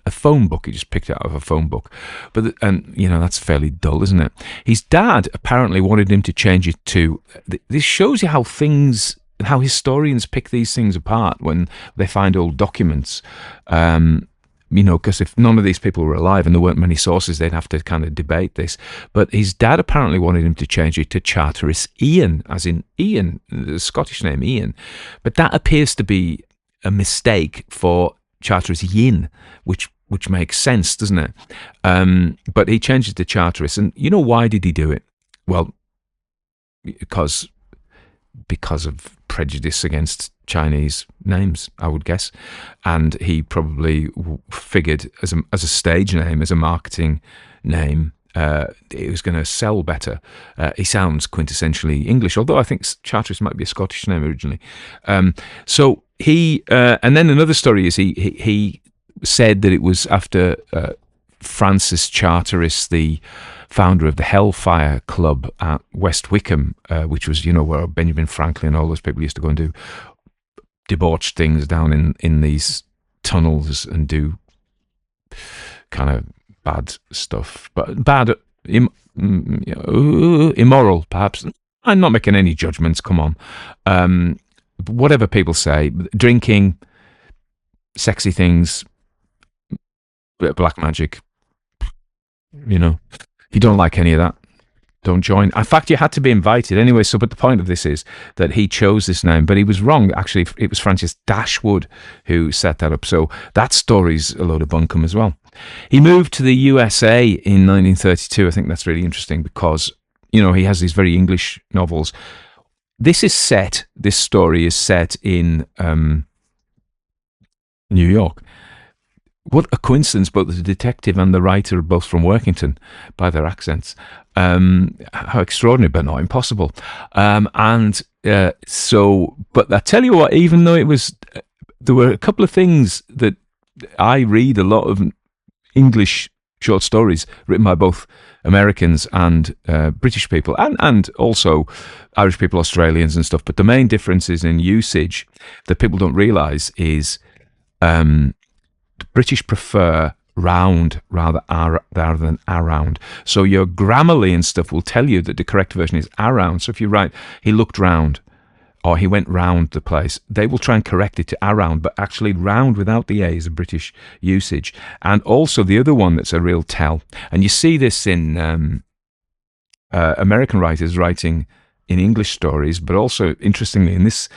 a phone book. He just picked it out of a phone book. And that's fairly dull, isn't it? His dad apparently wanted him to change it to... This shows you how historians pick these things apart when they find old documents. Because if none of these people were alive and there weren't many sources, they'd have to kind of debate this. But his dad apparently wanted him to change it to Charteris Ian, as in Ian, the Scottish name Ian. But that appears to be a mistake for Charteris Yin, which makes sense, doesn't it? But he changed it to Charteris. And why did he do it? Well, because of prejudice against Chinese names, I would guess, and he probably figured as a stage name, as a marketing name, it was going to sell better. He sounds quintessentially English, although I think Charteris might be a Scottish name originally. So he, and then another story is he said that it was after Francis Charteris, the founder of the Hellfire Club at West Wickham, which was, where Benjamin Franklin and all those people used to go and do debauched things down in these tunnels and do kind of bad stuff, but bad, immoral, perhaps. I'm not making any judgments, come on. Whatever people say, drinking, sexy things, bit of black magic, if you don't like any of that, don't join. In fact, you had to be invited anyway. So, but the point of this is that he chose this name, but he was wrong. Actually, it was Francis Dashwood who set that up. So that story's a load of bunkum as well. He moved to the USA in 1932. I think that's really interesting because, he has these very English novels. This story is set in New York. What a coincidence, both the detective and the writer are both from Workington by their accents. How extraordinary, but not impossible. But I tell you what, even though there were a couple of things that I read a lot of English short stories written by both Americans and British people, and also Irish people, Australians and stuff. But the main differences in usage that people don't realise is the British prefer round rather than around. So your Grammarly and stuff will tell you that the correct version is around. So if you write, he looked round, or he went round the place, they will try and correct it to around, but actually round without the A is a British usage. And also the other one that's a real tell, and you see this in American writers writing in English stories, but also, interestingly, in this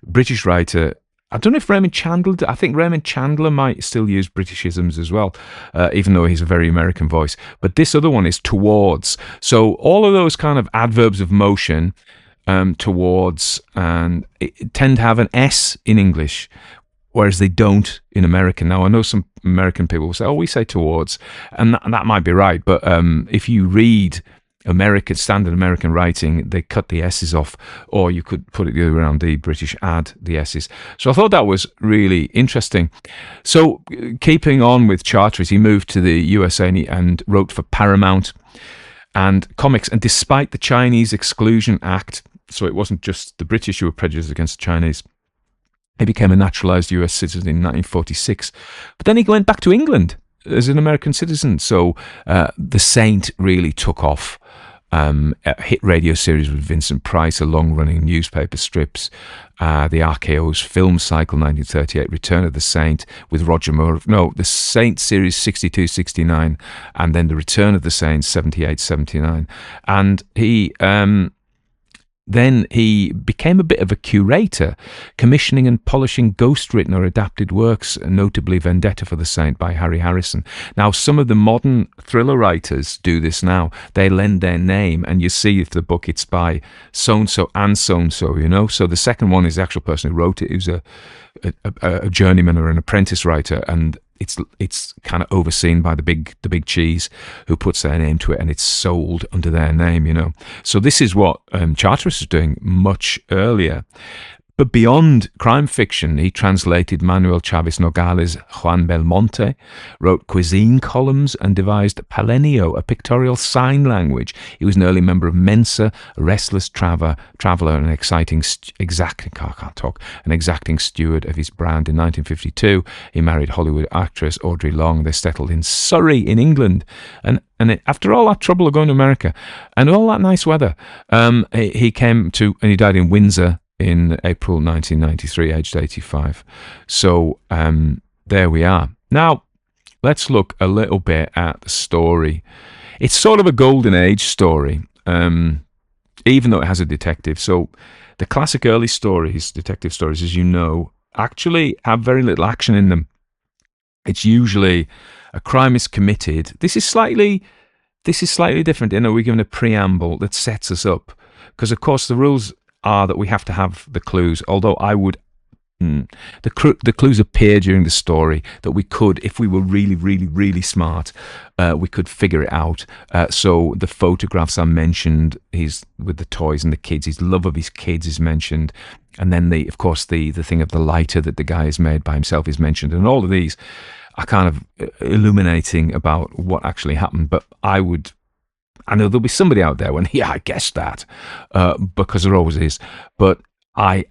British writer, I don't know if Raymond Chandler, I think Raymond Chandler might still use Britishisms as well, even though he's a very American voice. But this other one is towards. So all of those kind of adverbs of motion, towards, and it tend to have an S in English, whereas they don't in American. Now, I know some American people will say, oh, we say towards, and that might be right. But if you read standard American writing, they cut the S's off, or you could put it the other way around, the British add the S's. So I thought that was really interesting. So keeping on with Charteris, he moved to the USA and wrote for Paramount and comics. And despite the Chinese Exclusion Act, so it wasn't just the British who were prejudiced against the Chinese, he became a naturalized US citizen in 1946. But then he went back to England as an American citizen. So The Saint really took off. A hit radio series with Vincent Price, a long-running newspaper strips, the RKO's film cycle 1938, Return of the Saint with Roger Moore. No, the Saint series 62-69, and then the Return of the Saint 78-79. And then he became a bit of a curator, commissioning and polishing ghost-written or adapted works, notably Vendetta for the Saint by Harry Harrison. Now, some of the modern thriller writers do this now. They lend their name, and you see if the book, it's by so-and-so and so-and-so, you know? So the second one is the actual person who wrote it, who's a journeyman or an apprentice writer, and it's kind of overseen by the big cheese who puts their name to it, and it's sold under their name, you know. So this is what Charteris is doing much earlier. But beyond crime fiction, he translated Manuel Chavez Nogales' Juan Belmonte, wrote cuisine columns, and devised Palenio, a pictorial sign language. He was an early member of Mensa, a restless traveller, and an exacting steward of his brand. In 1952, he married Hollywood actress Audrey Long. They settled in Surrey in England. And after all that trouble of going to America and all that nice weather, he came to, and he died in Windsor in April 1993, aged 85. So there we are. Now, let's look a little bit at the story. It's sort of a golden age story, even though it has a detective. So the classic early stories, detective stories, as you know, actually have very little action in them. It's usually a crime is committed. This is slightly different. You know, we're given a preamble that sets us up, because of course the rules are that we have to have the clues, although the clues appear during the story that we could, if we were really, really, really smart, we could figure it out. So the photographs are mentioned, he's with the toys and the kids, his love of his kids is mentioned, and then of course the thing of the lighter that the guy has made by himself is mentioned, and all of these are kind of illuminating about what actually happened. But I know there'll be somebody out there when, yeah, I guessed that, because there always is. But I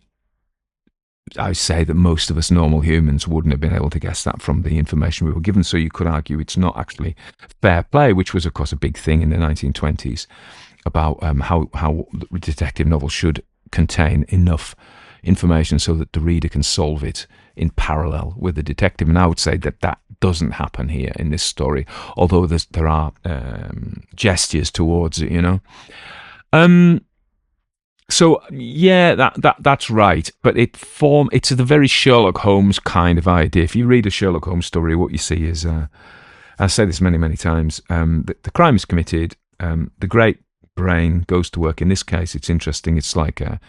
say that most of us normal humans wouldn't have been able to guess that from the information we were given. So you could argue it's not actually fair play, which was, of course, a big thing in the 1920s about how detective novels should contain enough information so that the reader can solve it in parallel with the detective. And I would say that doesn't happen here in this story, although there are gestures towards it, you know. So yeah, that's right, but it's the very Sherlock Holmes kind of idea. If you read a Sherlock Holmes story, what you see is, I say this many times, the crime is committed, the great brain goes to work. In this case, it's interesting. It's like an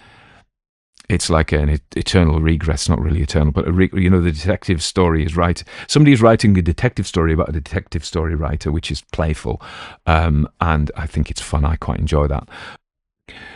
eternal regress, not really eternal, but the detective story is right. Somebody is writing a detective story about a detective story writer, which is playful, and I think it's fun. I quite enjoy that.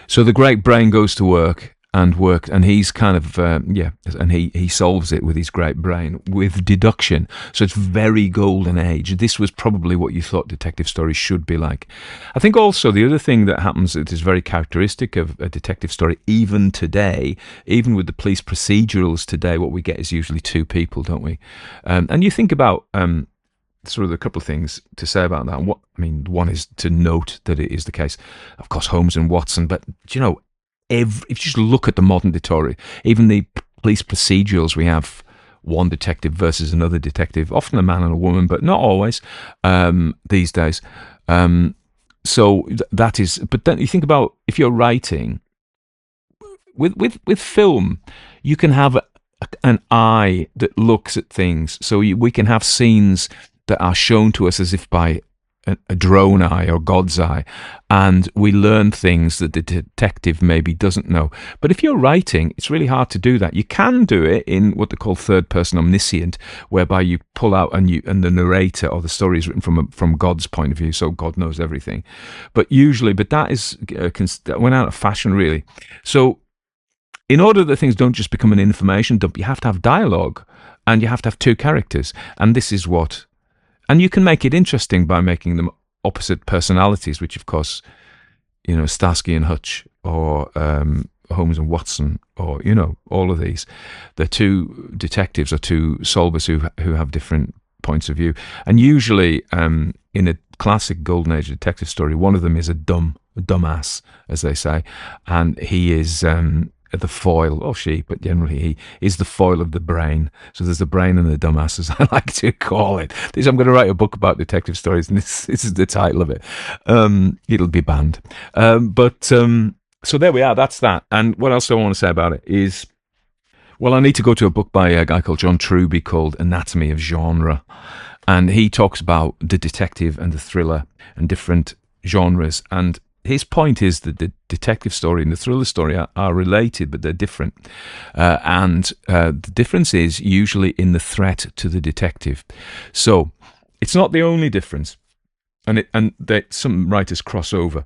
So the great brain goes to work, and he's kind of and he solves it with his great brain with deduction. So it's very golden age. This was probably what you thought detective stories should be like. I think also the other thing that happens that is very characteristic of a detective story, even today, even with the police procedurals today, what we get is usually two people, don't we? And you think about sort of a couple of things to say about that. One is to note that it is the case, of course, Holmes and Watson, but you know, if you just look at the modern detective, even the police procedurals, we have one detective versus another detective, often a man and a woman, but not always these days. So that is, but then you think about if you're writing with film, you can have an eye that looks at things. So we can have scenes that are shown to us as if by a drone eye or God's eye, and we learn things that the detective maybe doesn't know. But if you're writing, it's really hard to do that. You can do it in what they call third-person omniscient, whereby you pull out and the narrator or the story is written from God's point of view, so God knows everything. But that went out of fashion, really. So in order that things don't just become an information dump, you have to have dialogue, and you have to have two characters, and this is what. And you can make it interesting by making them opposite personalities, which, of course, Starsky and Hutch, or Holmes and Watson, or all of these. They're two detectives or two solvers who have different points of view. And usually, in a classic Golden Age detective story, one of them is a dumbass, as they say, and he is the foil, or she, but generally he is the foil of the brain. So there's the brain and the dumbass, as I like to call it. I'm going to write a book about detective stories, and this is the title of it. It'll be banned. So there we are. That's that. And what else do I want to say about it is, well, I need to go to a book by a guy called John Truby called Anatomy of Genre. And he talks about the detective and the thriller and different genres. And his point is that the detective story and the thriller story are related, but they're different. And the difference is usually in the threat to the detective. So it's not the only difference. And some writers cross over.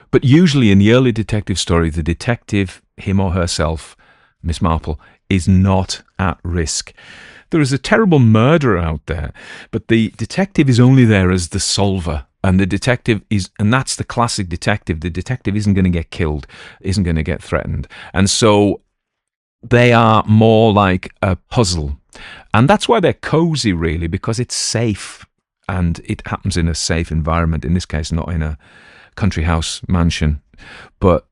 But usually in the early detective story, the detective, him or herself, Miss Marple, is not at risk. There is a terrible murderer out there, but the detective is only there as the solver. And the detective and that's the classic detective. The detective isn't going to get killed, isn't going to get threatened. And so they are more like a puzzle. And that's why they're cozy, really, because it's safe. And it happens in a safe environment. In this case, not in a country house mansion. But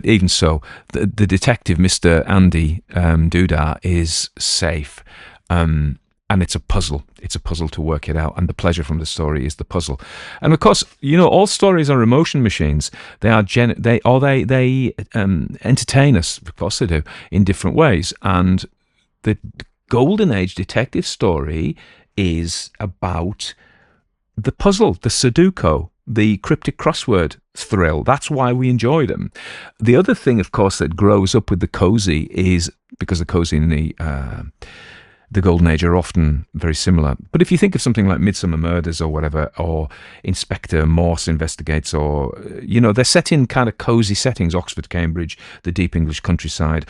even so, the detective, Mr. Andy Dudar, is safe. And it's a puzzle. It's a puzzle to work it out, and the pleasure from the story is the puzzle. And of course, all stories are emotion machines. They are they entertain us. Of course, they do in different ways. And the Golden Age detective story is about the puzzle, the Sudoku, the cryptic crossword thrill. That's why we enjoy them. The other thing, of course, that grows up with the cozy is because the cozy in the Golden Age are often very similar. But if you think of something like Midsummer Murders or whatever, or Inspector Morse Investigates, or, they're set in kind of cozy settings, Oxford, Cambridge, the deep English countryside,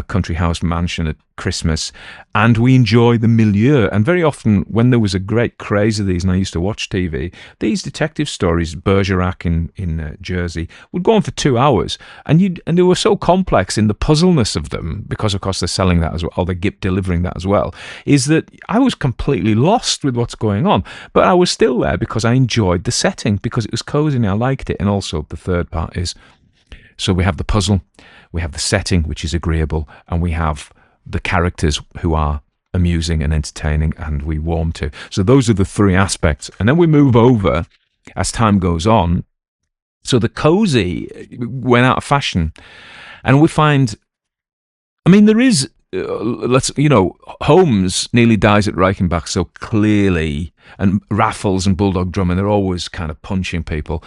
country house mansion at Christmas, and we enjoy the milieu. And very often, when there was a great craze of these, and I used to watch TV, these detective stories, Bergerac in Jersey, would go on for 2 hours, and they were so complex in the puzzleness of them, because of course they're selling that as well, or they're delivering that as well, is that I was completely lost with what's going on, but I was still there because I enjoyed the setting, because it was cozy and I liked it. And also the third part is, so we have the puzzle, we have the setting, which is agreeable, and we have the characters who are amusing and entertaining and we warm to. So those are the three aspects. And then we move over as time goes on. So the cozy went out of fashion, and we find, there is, Holmes nearly dies at Reichenbach so clearly, and Raffles and Bulldog Drummond, they're always kind of punching people.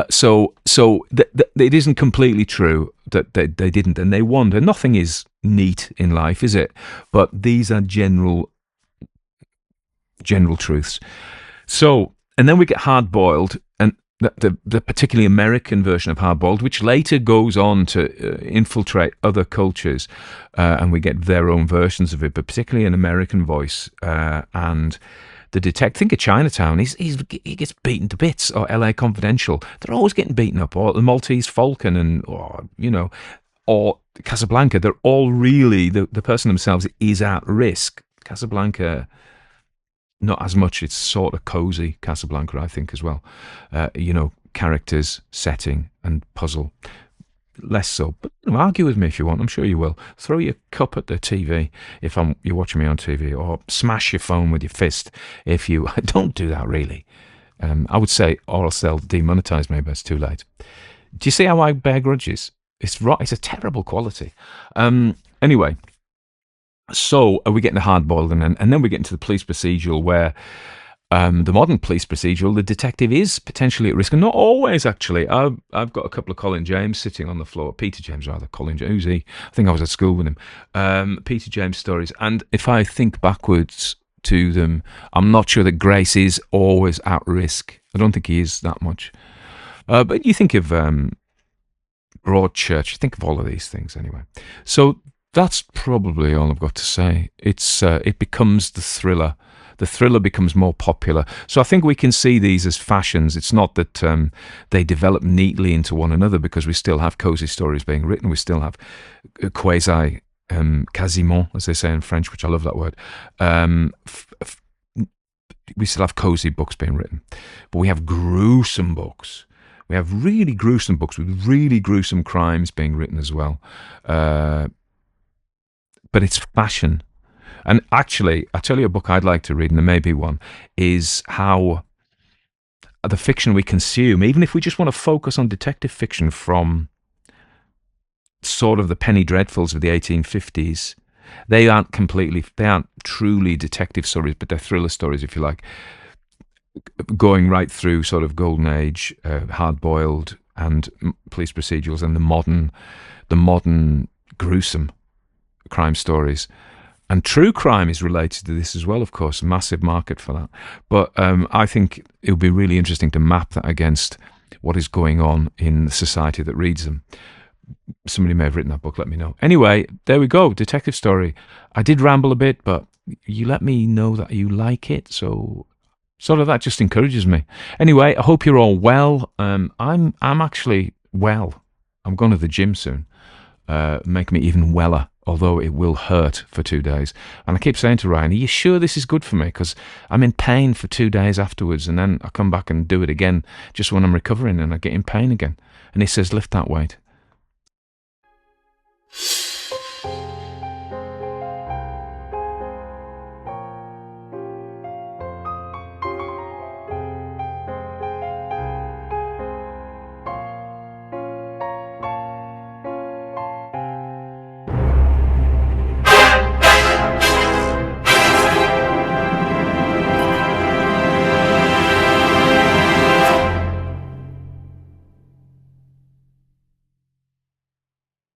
So it isn't completely true that they didn't, and they wonder. Nothing is neat in life, is it? But these are general truths. So, and then we get Hard Boiled, and the particularly American version of Hard Boiled, which later goes on to infiltrate other cultures, and we get their own versions of it, but particularly an American voice. And the detective, think of Chinatown, he gets beaten to bits, or LA Confidential. They're always getting beaten up, or the Maltese Falcon, or Casablanca. They're all really, the person themselves is at risk. Casablanca, not as much. It's sort of cozy, Casablanca, I think, as well. Characters, setting, and puzzle. less so. But argue with me if you want. I'm sure you will. Throw your cup at the TV if you're watching me on TV, or smash your phone with your fist if you. Don't do that, really. I would say, or else they'll demonetize me, but it's too late. Do you see how I bear grudges? It's a terrible quality. Anyway, so are we getting the hard-boiled, and then we get into the police procedural, where the modern police procedural, the detective is potentially at risk, and not always, actually. I've got a couple of Colin James sitting on the floor. Peter James, rather. Colin James, who's he? I think I was at school with him. Peter James stories. And if I think backwards to them, I'm not sure that Grace is always at risk. I don't think he is that much. But you think of Broadchurch, you think of all of these things anyway. So that's probably all I've got to say. It becomes the thriller. The thriller becomes more popular. So I think we can see these as fashions. It's not that they develop neatly into one another, because we still have cozy stories being written. We still have quasi, quasiment, as they say in French, which I love that word. We still have cozy books being written. But we have gruesome books. We have really gruesome books with really gruesome crimes being written as well. But it's fashion. And actually, I'll tell you a book I'd like to read, and there may be one, is how the fiction we consume, even if we just want to focus on detective fiction from sort of the penny dreadfuls of the 1850s, they aren't truly detective stories, but they're thriller stories, if you like, going right through sort of Golden Age, hard-boiled, and police procedurals, and the modern gruesome crime stories. And true crime is related to this as well, of course, a massive market for that. But I think it would be really interesting to map that against what is going on in the society that reads them. Somebody may have written that book, let me know. Anyway, there we go, detective story. I did ramble a bit, but you let me know that you like it, so sort of that just encourages me. Anyway, I hope you're all well. I'm actually well. I'm going to the gym soon. Make me even weller, although it will hurt for 2 days. And I keep saying to Ryan, are you sure this is good for me? Because I'm in pain for 2 days afterwards, and then I come back and do it again just when I'm recovering, and I get in pain again. And he says, lift that weight.